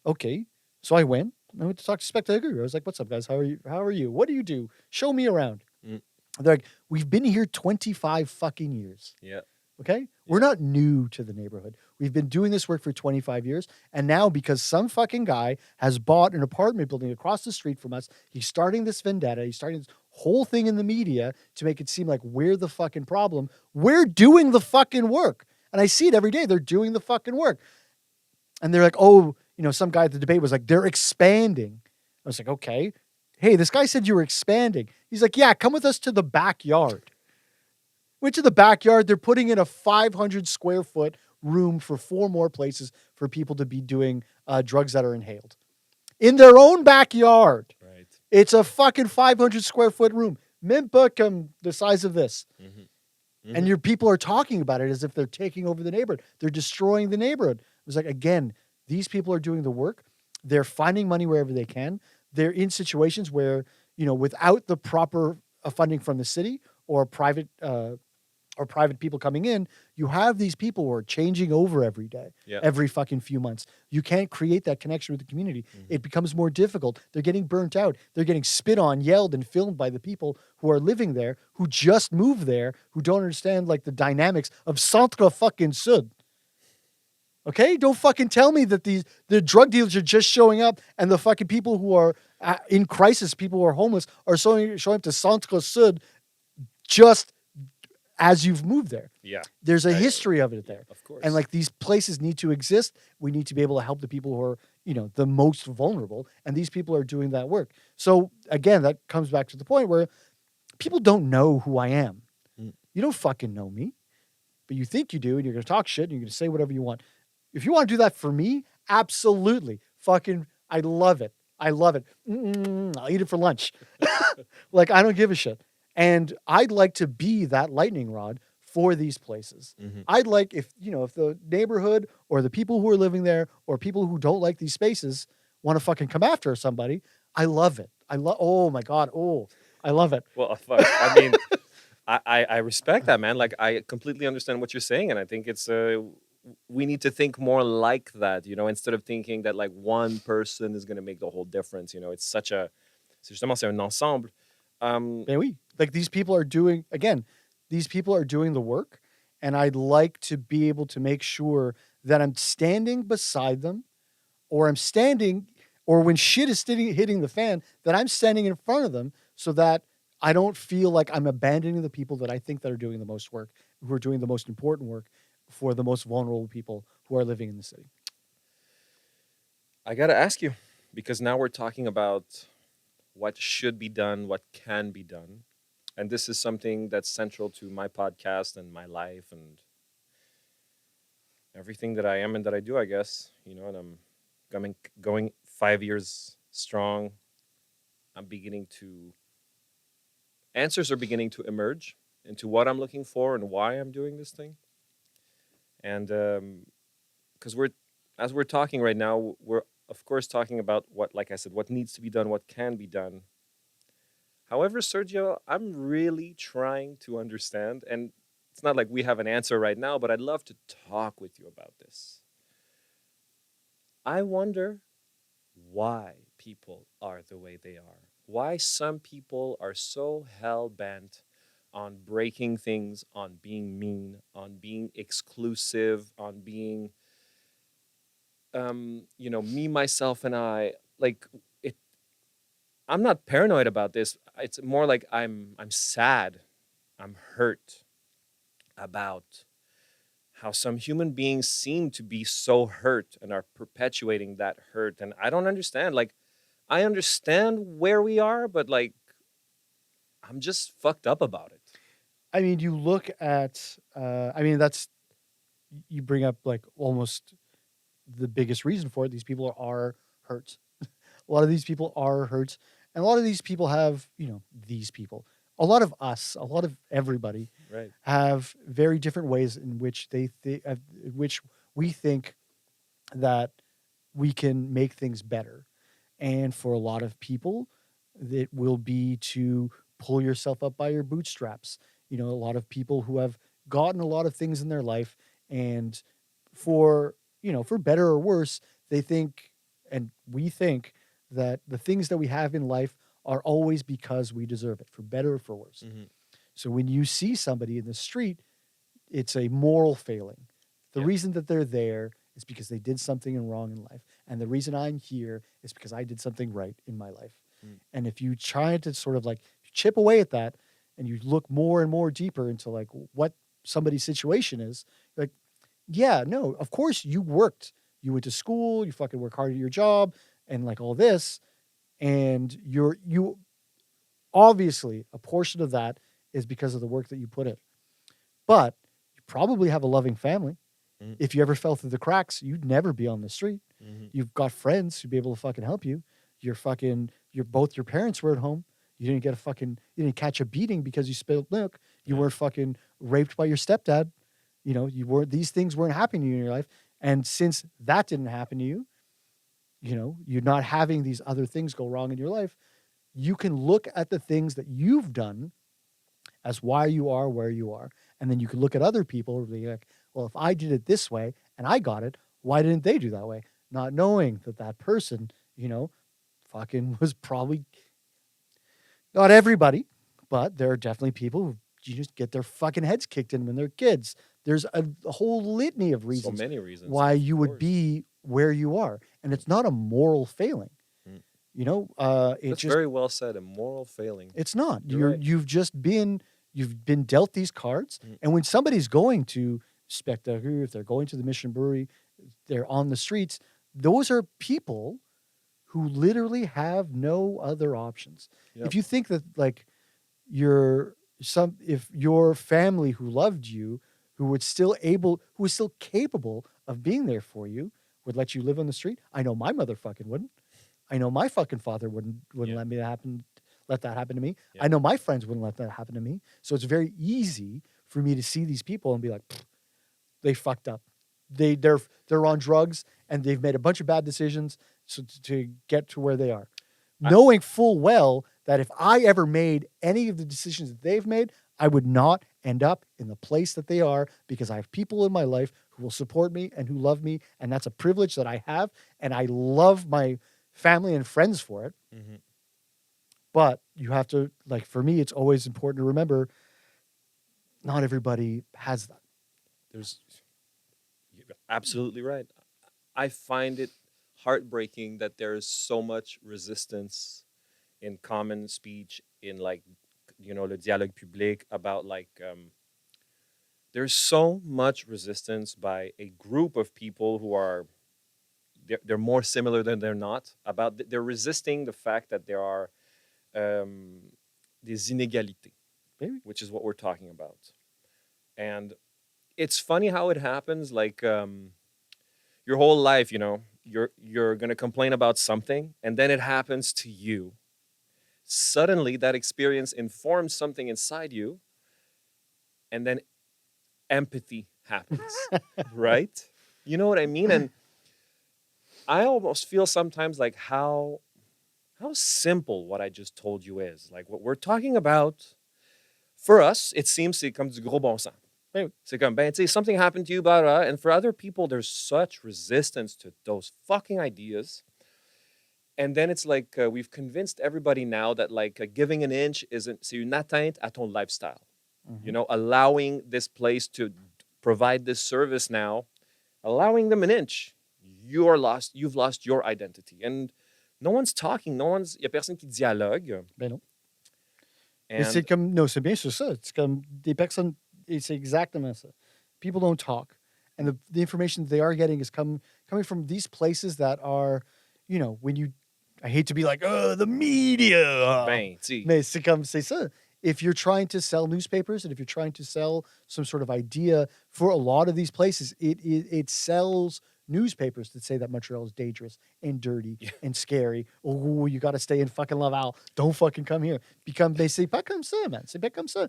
S2: Okay. So I went to talk to Spectre Rue. I was like, what's up, guys? How are you? What do you do? Show me around. They're like, we've been here 25 fucking years.
S1: Yeah.
S2: Okay? We're not new to the neighborhood. We've been doing this work for 25 years. And now, because some fucking guy has bought an apartment building across the street from us, he's starting this vendetta. He's starting this whole thing in the media to make it seem like we're the fucking problem. We're doing the fucking work. And I see it every day. They're doing the fucking work. And they're like, oh, some guy at the debate was like, they're expanding. I was like, okay. Hey, this guy said you were expanding. He's like, yeah, come with us to the backyard. Went to the backyard. They're putting in a 500 square foot room for 4 more places for people to be doing drugs that are inhaled. In their own backyard.
S1: Right.
S2: It's a fucking 500 square foot room. Mimpuk, the size of this.
S1: Mm-hmm.
S2: Mm-hmm. And your people are talking about it as if they're taking over the neighborhood. They're destroying the neighborhood. It was like, again, these people are doing the work. They're finding money wherever they can. They're in situations where, without the proper funding from the city or private people coming in, you have these people who are changing over every day, every fucking few months. You can't create that connection with the community. Mm-hmm. It becomes more difficult. They're getting burnt out. They're getting spit on, yelled, and filmed by the people who are living there, who just moved there, who don't understand like the dynamics of Centre fucking Sud. Okay? Don't fucking tell me that the drug dealers are just showing up and the fucking people who are in crisis, people who are homeless, are showing up to Centre Sud just as you've moved there.
S1: Yeah.
S2: There's a history of it there.
S1: Of course.
S2: And like these places need to exist. We need to be able to help the people who are, the most vulnerable. And these people are doing that work. So again, that comes back to the point where people don't know who I am. Mm. You don't fucking know me, but you think you do. And you're going to talk shit and you're going to say whatever you want. If you want to do that for me, absolutely. Fucking, I love it. I love it. I'll eat it for lunch. Like, I don't give a shit. And I'd like to be that lightning rod for these places. Mm-hmm. I'd like if the neighborhood or the people who are living there or people who don't like these spaces want to fucking come after somebody. I love it. Oh my God. Oh, I love it.
S1: Well, I mean, I respect that, man. Like, I completely understand what you're saying. And I think it's, we need to think more like that, instead of thinking that like one person is going to make the whole difference. It's c'est justement, c'est un ensemble.
S2: Like these people are doing the work, and I'd like to be able to make sure that I'm standing beside them, or when shit is hitting the fan, that I'm standing in front of them so that I don't feel like I'm abandoning the people that I think that are doing the most work, who are doing the most important work for the most vulnerable people who are living in the city.
S1: I got to ask you, because now we're talking about what should be done, what can be done. And this is something that's central to my podcast and my life and everything that I am and that I do, I guess. And I'm going 5 years strong. Answers are beginning to emerge into what I'm looking for and why I'm doing this thing. And because as we're talking right now, we're of course talking about what needs to be done, what can be done. However, Sergio, I'm really trying to understand, and it's not like we have an answer right now, but I'd love to talk with you about this. I wonder why people are the way they are. Why some people are so hell-bent on breaking things, on being mean, on being exclusive, on being, me, myself, and I. Like, I'm not paranoid about this. It's more like I'm sad. I'm hurt about how some human beings seem to be so hurt and are perpetuating that hurt. And I don't understand. Like, I understand where we are, but like, I'm just fucked up about it.
S2: I mean, you look at, you bring up like almost the biggest reason for it. These people are hurt. A lot of these people are hurt. And a lot of these people have, a lot of us, a lot of everybody have very different ways in which which we think that we can make things better. And for a lot of people, it will be to pull yourself up by your bootstraps. A lot of people who have gotten a lot of things in their life, and for better or worse, they think, and we think, that the things that we have in life are always because we deserve it, for better or for worse. Mm-hmm. So when you see somebody in the street, it's a moral failing. The
S1: Yeah.
S2: reason that they're there is because they did something wrong in life. And the reason I'm here is because I did something right in my life. And if you try to sort of like chip away at that and you look more and more deeper into like what somebody's situation is, like, yeah, no, of course you worked. You went to school, you fucking work hard at your job and like all this. And you obviously a portion of that is because of the work that you put in. But you probably have a loving family. If you ever fell through the cracks, you'd never be on the street. You've got friends who'd be able to fucking help you. Both your parents were at home. You didn't catch a beating because you spilled milk. You weren't fucking raped by your stepdad. You know, these things weren't happening to you in your life. And since that didn't happen to you, you know, you're not having these other things go wrong in your life. You can look at the things that you've done as why you are where you are. And then you can look at other people and be like, well, if I did it this way and I got it, why didn't they do that way? Not knowing that person, you know, fucking was probably not everybody, but there are definitely people who you just get their fucking heads kicked in when they're kids. There's a whole litany of reasons,
S1: so many reasons
S2: why you would be where you are. And it's not a moral failing. You know,
S1: That's very well said. A moral failing.
S2: It's not.
S1: Right.
S2: You've been dealt these cards. And when somebody's going to Spectacle, if they're going to the Mission Brewery, they're on the streets, those are people who literally have no other options.
S1: Yep.
S2: If you think that like if your family who loved you, who was still capable of being there for you, would let you live on the street, I know my mother fucking wouldn't. I know my fucking father wouldn't let that happen to me.
S1: Yeah.
S2: I know my friends wouldn't let that happen to me. So it's very easy for me to see these people and be like, they fucked up. They're on drugs and they've made a bunch of bad decisions to get to where they are. Knowing full well that if I ever made any of the decisions that they've made, I would not end up in the place that they are because I have people in my life who will support me and who love me. And that's a privilege that I have. And I love my family and friends for it. But you have to, like, for me, it's always important to remember not everybody has that.
S1: You're absolutely right. I find it heartbreaking that there is so much resistance in common speech, in like, you know, le dialogue public about like, there's so much resistance by a group of people who are, they're more similar than they're not, they're resisting the fact that there are des inégalités, which is what we're talking about. And it's funny how it happens, like your whole life, you know, you're going to complain about something and then it happens to you. Suddenly that experience informs something inside you and then empathy happens, right? You know what I mean? And I almost feel sometimes like how simple what I just told you is. Like what we're talking about, for us, it seems c'est comme du gros bon sens. C'est comme, ben, tu sais, something happened to you, blah, blah. And for other people, there's such resistance to those fucking ideas. And then it's like we've convinced everybody now that like giving an inch c'est une atteinte à ton lifestyle. You know, allowing this place to provide this service now, allowing them an inch, you've lost your identity. And no one's talking, y a personne qui dialogue.
S2: Ben non. Et c'est comme, non, c'est bien sur ça. C'est comme des personnes, et c'est exactement ça. People don't talk. And the information that they are getting is coming from these places that are, you know, I hate to be like, oh, the media.
S1: Ben, si.
S2: Mais c'est comme, c'est ça. If you're trying to sell newspapers and if you're trying to sell some sort of idea for a lot of these places, it sells newspapers that say that Montreal is dangerous and dirty and scary. Oh, you got to stay in fucking Laval. Don't fucking come here. Mais c'est pas comme ça, man. C'est pas comme ça.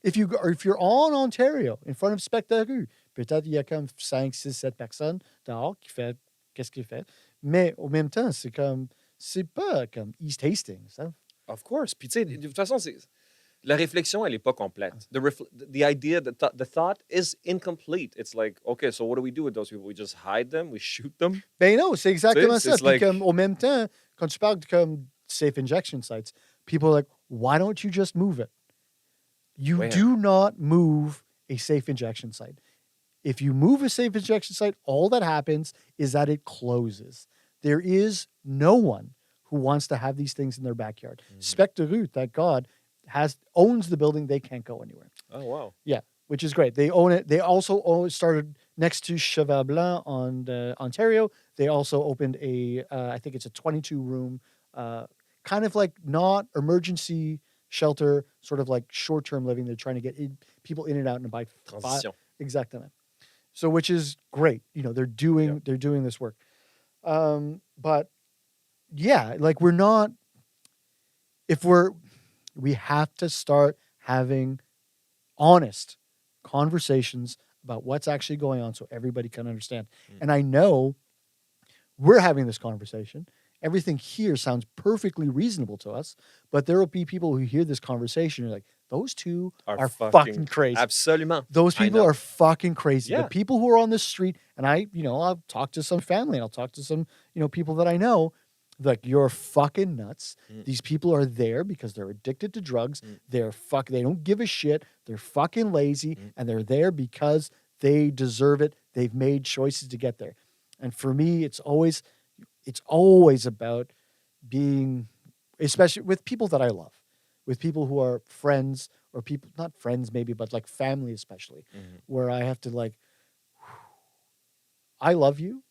S2: If you're on Ontario, in front of Spectacle, peut-être il y a comme 5, 6, 7 personnes dehors qui fait qu'est-ce qu'il fait. Mais au même temps, c'est pas comme East Hastings. Hein?
S1: Of course. Puis tu sais, de toute façon, la réflexion, elle est pas complète. The idea, the thought is incomplete. It's like, okay, so what do we do with those people? We just hide them? We shoot them?
S2: Ben non, c'est exactement ça. Puis
S1: like,
S2: comme, au même temps, quand tu parles de comme safe injection sites, people are like, why don't you just move it? You do not move a safe injection site. If you move a safe injection site, all that happens is that it closes. There is no one who wants to have these things in their backyard. Spectre Rue, thank God, owns the building. They can't go anywhere.
S1: Oh, wow.
S2: Yeah, which is great. They own it. They also started next to Cheval Blanc on Ontario. They also opened I think it's a 22-room, kind of like not emergency shelter, sort of like short-term living. They're trying to get people in and out and by
S1: Transition.
S2: Exactly. So, which is great. They're doing this work. But yeah, like we have to start having honest conversations about what's actually going on so everybody can understand. And I know we're having this conversation. Everything here sounds perfectly reasonable to us, but there will be people who hear this conversation and are like, those two are fucking crazy.
S1: Absolument.
S2: Those people are fucking crazy.
S1: Yeah.
S2: The people who are on the street, and I'll talk to some family, and I'll talk to some, people that I know, like, you're fucking nuts. These people are there because they're addicted to drugs. They don't give a shit. They're fucking lazy, and they're there because they deserve it. They've made choices to get there. And for me, it's always about being, especially with people that I love, with people who are friends, or people, not friends maybe, but like family especially, where I have to like, I love you,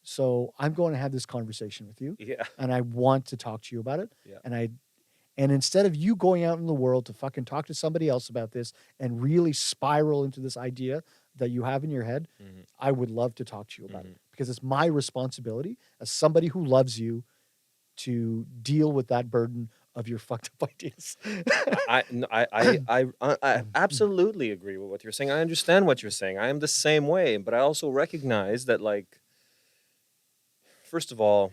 S2: so I'm going to have this conversation with you.
S1: Yeah.
S2: And I want to talk to you about it.
S1: Yeah.
S2: And instead of you going out in the world to fucking talk to somebody else about this and really spiral into this idea that you have in your head, I would love to talk to you about it, because it's my responsibility as somebody who loves you to deal with that burden of your fucked up ideas.
S1: I absolutely agree with what you're saying. I understand what you're saying. I am the same way, but I also recognize that, like, first of all,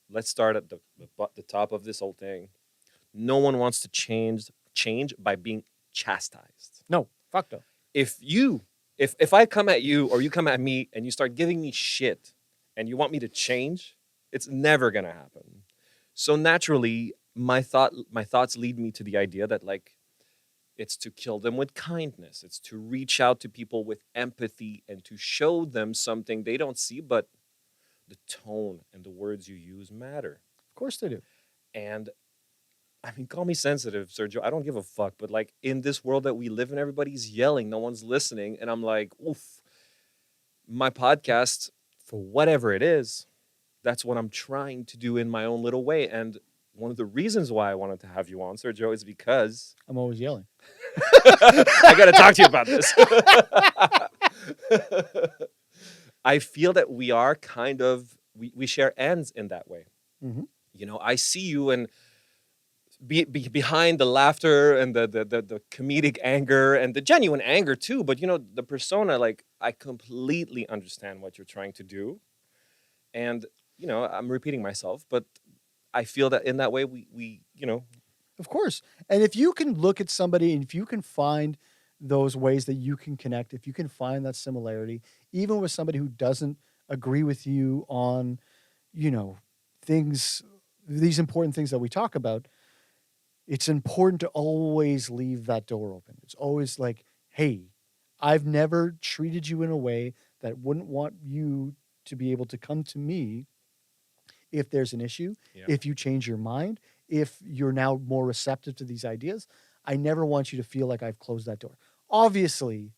S1: let's start at the top of this whole thing. No one wants to change by being chastised.
S2: No, fuck no.
S1: If I come at you or you come at me and you start giving me shit and you want me to change, it's never gonna happen. So naturally, my thoughts lead me to the idea that, like, it's to kill them with kindness. It's to reach out to people with empathy and to show them something they don't see, but the tone and the words you use matter.
S2: Of course they do.
S1: And I mean, call me sensitive, Sergio. I don't give a fuck. But, like, in this world that we live in, everybody's yelling. No one's listening. And I'm like, oof. My podcast, for whatever it is, that's what I'm trying to do in my own little way. And one of the reasons why I wanted to have you on, Sergio, is because
S2: I'm always yelling.
S1: I got to talk to you about this. I feel that we are kind of, we share ends in that way. I see you, and behind the laughter and the comedic anger and the genuine anger too, but the persona, like, I completely understand what you're trying to do, and I'm repeating myself, but I feel that in that way we
S2: Of course. And if you can look at somebody and if you can find those ways that you can connect, if you can find that similarity, even with somebody who doesn't agree with you on, things, these important things that we talk about, it's important to always leave that door open. It's always like, hey, I've never treated you in a way that wouldn't want you to be able to come to me if there's an issue, if you change your mind, if you're now more receptive to these ideas. I never want you to feel like I've closed that door. Obviously,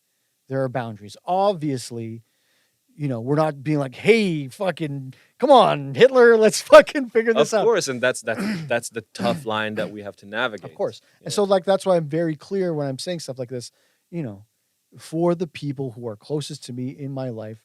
S2: there are boundaries. Obviously, we're not being like, hey, fucking, come on, Hitler, let's fucking figure this out.
S1: Of course, and that's the tough line that we have to navigate.
S2: Of course. And so, like, that's why I'm very clear when I'm saying stuff like this, for the people who are closest to me in my life,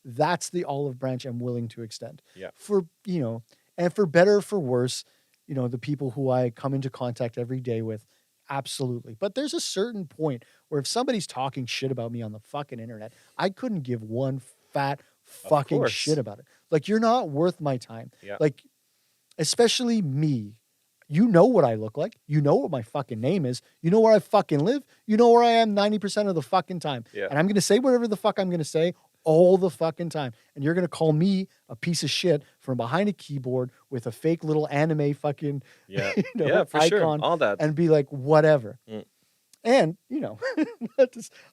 S2: that's the olive branch I'm willing to extend.
S1: Yeah.
S2: For, and for better or for worse, the people who I come into contact every day with, absolutely. But there's a certain point where if somebody's talking shit about me on the fucking internet, I couldn't give one fat fucking shit about it. Like, you're not worth my time.
S1: Yeah.
S2: Like, especially me. You know what I look like. You know what my fucking name is. You know where I fucking live. You know where I am 90% of the fucking time.
S1: Yeah.
S2: And I'm going to say whatever the fuck I'm going to say all the fucking time. And you're going to call me a piece of shit from behind a keyboard with a fake little anime fucking
S1: for
S2: icon
S1: sure. All that.
S2: and be like, whatever. And,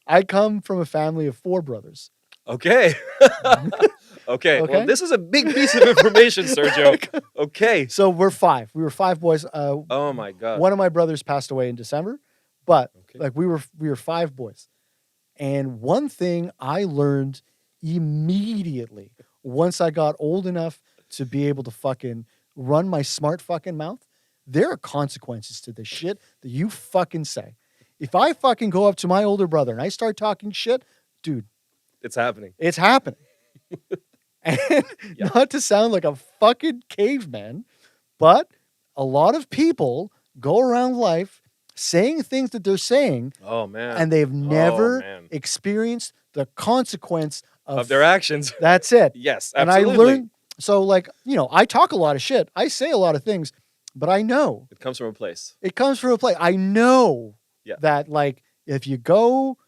S2: I come from a family of 4 brothers.
S1: Okay. Okay. Well, this is a big piece of information, Sergio. Okay.
S2: So we're 5. We were 5 boys.
S1: Oh my God.
S2: One of my brothers passed away in December, but
S1: Okay.
S2: like we were 5 boys. And one thing I learned immediately once I got old enough to be able to fucking run my smart fucking mouth, there are consequences to the shit that you fucking say. If I fucking go up to my older brother and I start talking shit, dude,
S1: It's happening.
S2: it's happening. And
S1: Yeah.
S2: not to sound like a fucking caveman, but a lot of people go around life saying things that they're saying,
S1: Oh man.
S2: and they've never
S1: man.
S2: experienced the consequence
S1: Of their actions.
S2: That's it.
S1: Yes,
S2: And
S1: absolutely.
S2: I learned, so like, I talk a lot of shit. I say a lot of things, but I know
S1: It comes from a place.
S2: it comes from a place. I know
S1: Yeah.
S2: that like, if you go,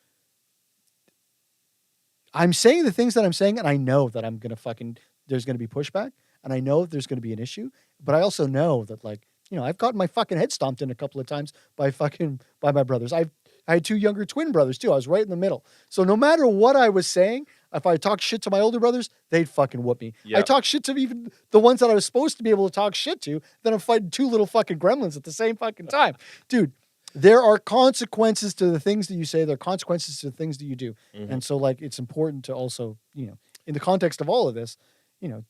S2: I'm saying the things that I'm saying, and I know that I'm going to there's going to be pushback, and I know there's going to be an issue, but I also know that like, I've gotten my fucking head stomped in a couple of times by my brothers. I had 2 younger twin brothers too. I was right in the middle. So no matter what I was saying, if I talked shit to my older brothers, they'd fucking whoop me.
S1: Yeah.
S2: I talked shit to even the ones that I was supposed to be able to talk shit to, then I'm fighting 2 little fucking gremlins at the same fucking time. Dude, there are consequences to the things that you say. There are consequences to the things that you do.
S1: Mhm.
S2: And so like, it's important to also, in the context of all of this,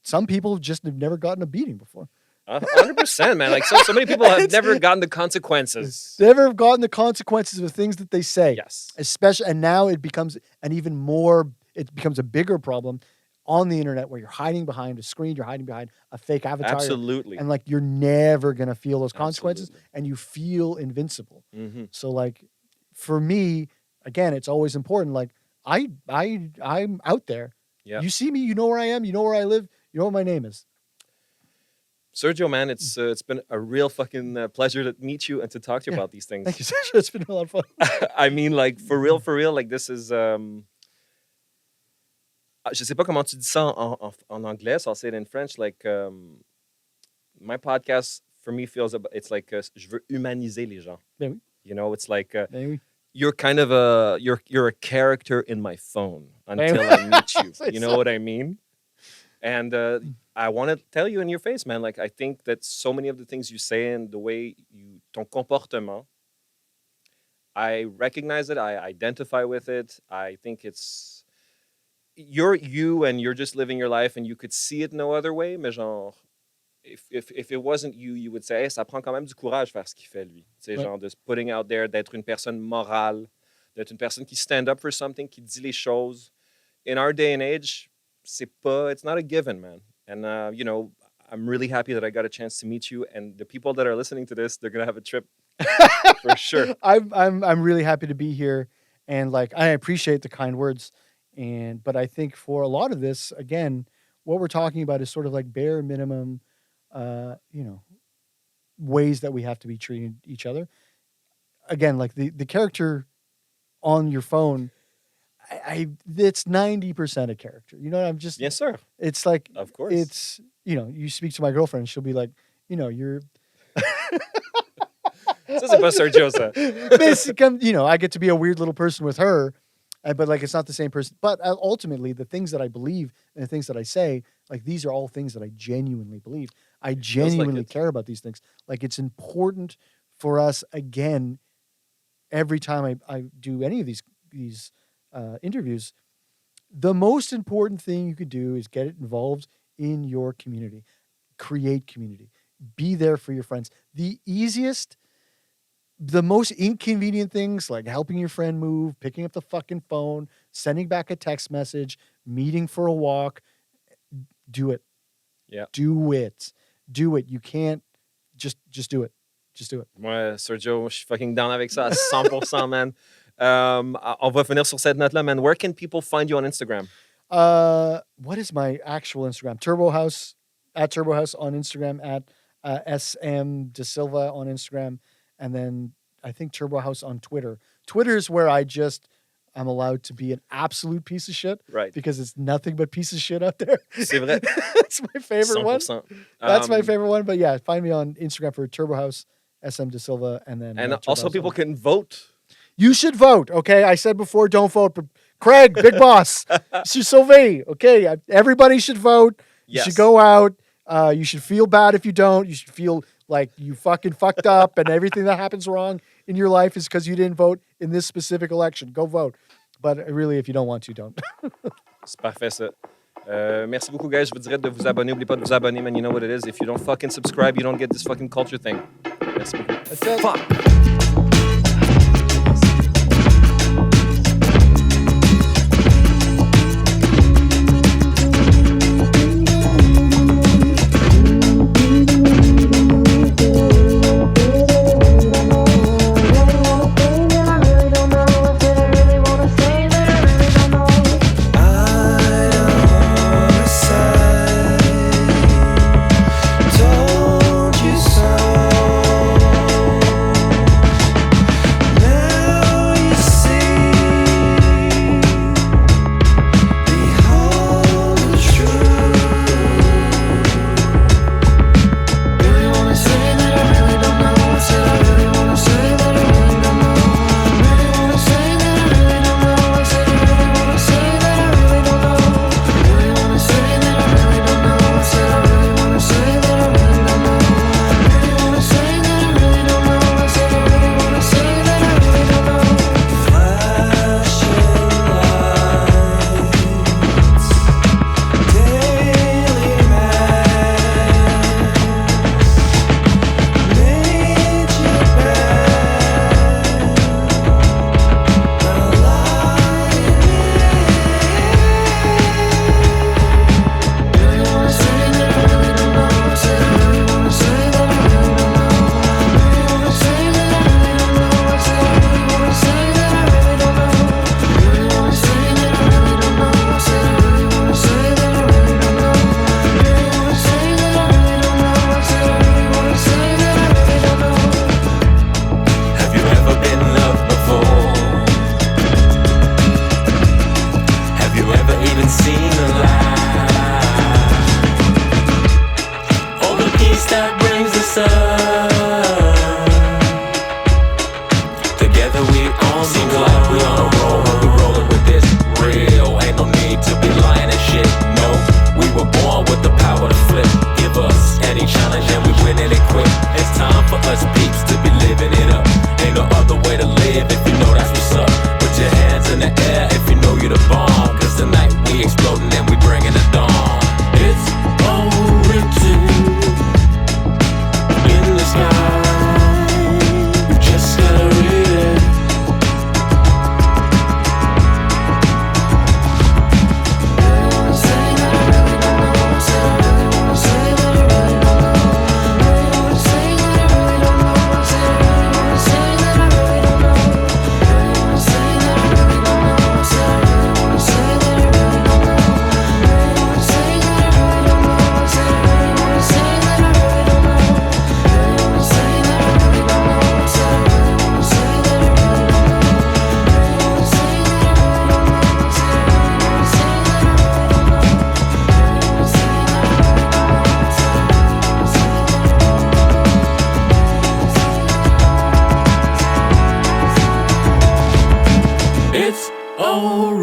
S2: some people just have never gotten a beating before.
S1: 100%, man. Like so many people have never gotten the consequences.
S2: They never have gotten the consequences of the things that they say.
S1: Yes.
S2: Especially, and now it becomes a bigger problem on the internet where you're hiding behind a screen, you're hiding behind a fake avatar.
S1: Absolutely.
S2: And like, you're never going to feel those consequences,
S1: Absolutely.
S2: and you feel invincible.
S1: Mhm.
S2: So like, for me, again, it's always important. Like I'm out there.
S1: Yeah.
S2: You see me, you know where I am, you know where I live, you know what my name is.
S1: Sergio, man, it's been a real fucking pleasure to meet you and to talk to you
S2: Yeah.
S1: about these things.
S2: Thank you, Sergio. It's been a lot of fun.
S1: I mean, like, for real, like, this is... je sais pas comment tu dis ça en anglais, so I'll say it in French. Like, my podcast, for me, it's like, je veux humaniser les gens.
S2: Ben oui.
S1: It's like,
S2: Ben oui.
S1: you're kind of you're a character in my phone until
S2: oui.
S1: I meet you.
S2: C'est
S1: You know
S2: ça.
S1: what I mean? And I want to tell you in your face, man. Like, I think that so many of the things you say and the way ton comportement, I recognize it. I identify with it. I think you're you and you're just living your life and you could see it no other way. Mais genre, if it wasn't you, you would say, hey, ça prend quand même du courage faire ce qu'il fait, lui. Tu sais,
S2: Ouais.
S1: genre, de se putting out there, d'être une personne morale, d'être une personne qui stand up for something, qui dit les choses. In our day and age, it's not a given, man. And, I'm really happy that I got a chance to meet you. And the people that are listening to this, they're going to have a trip for sure.
S2: I'm really happy to be here, and like, I appreciate the kind words, but I think for a lot of this, again, what we're talking about is sort of like bare minimum, ways that we have to be treating each other. Again, like the character on your phone, it's 90% a character. I'm just,
S1: Yes, sir.
S2: it's like,
S1: Of course.
S2: it's, you speak to my girlfriend, she'll be like, you're,
S1: Ça, c'est pas Sergio, ça.
S2: basically, I get to be a weird little person with her, but like, it's not the same person. But ultimately, the things that I believe and the things that I say, like, these are all things that I genuinely believe. I genuinely
S1: it.
S2: care about these things. Like, it's important for us, again, every time I do any of these interviews, the most important thing you could do is get involved in your community, create community, be there for your friends. The most inconvenient things, like helping your friend move, picking up the fucking phone, sending back a text message, meeting for a walk, do it.
S1: Yeah.
S2: Do it. You can't just do it. Just do it.
S1: Moi, Sergio, je suis fucking down avec ça à 100%, man. On va finir sur cette note-là, man. Where can people find you on Instagram?
S2: What is my actual Instagram? Turbo House, at Turbo House on Instagram, at SM Da Silva on Instagram, and then I think Turbo House on Twitter. Twitter is where I'm allowed to be an absolute piece of shit.
S1: Right.
S2: Because it's nothing but piece of shit out there.
S1: C'est vrai.
S2: That's my favorite one.
S1: 100%.
S2: That's my favorite one. But yeah, find me on Instagram for Turbo House, SM Da Silva, and then
S1: And
S2: Turbo
S1: also
S2: House
S1: people
S2: on-
S1: can vote.
S2: You should vote, okay? I said before, don't vote, but Craig, big boss, Sir Sylvie, okay? Everybody should vote. You
S1: Yes.
S2: should go out. You should feel bad if you don't. You should feel like you fucking fucked up and everything that happens wrong in your life is because you didn't vote in this specific election. Go vote. But really, if you don't want to, don't.
S1: C'est parfait, ça. Merci beaucoup, guys. Je vous dirais de vous abonner. N'oubliez pas de vous abonner, man. You know what it is. If you don't fucking subscribe, you don't get this fucking culture thing. Merci beaucoup.
S2: That's it.
S1: Fuck.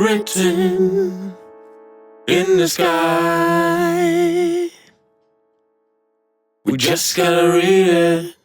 S3: written in the sky. We just gotta read it.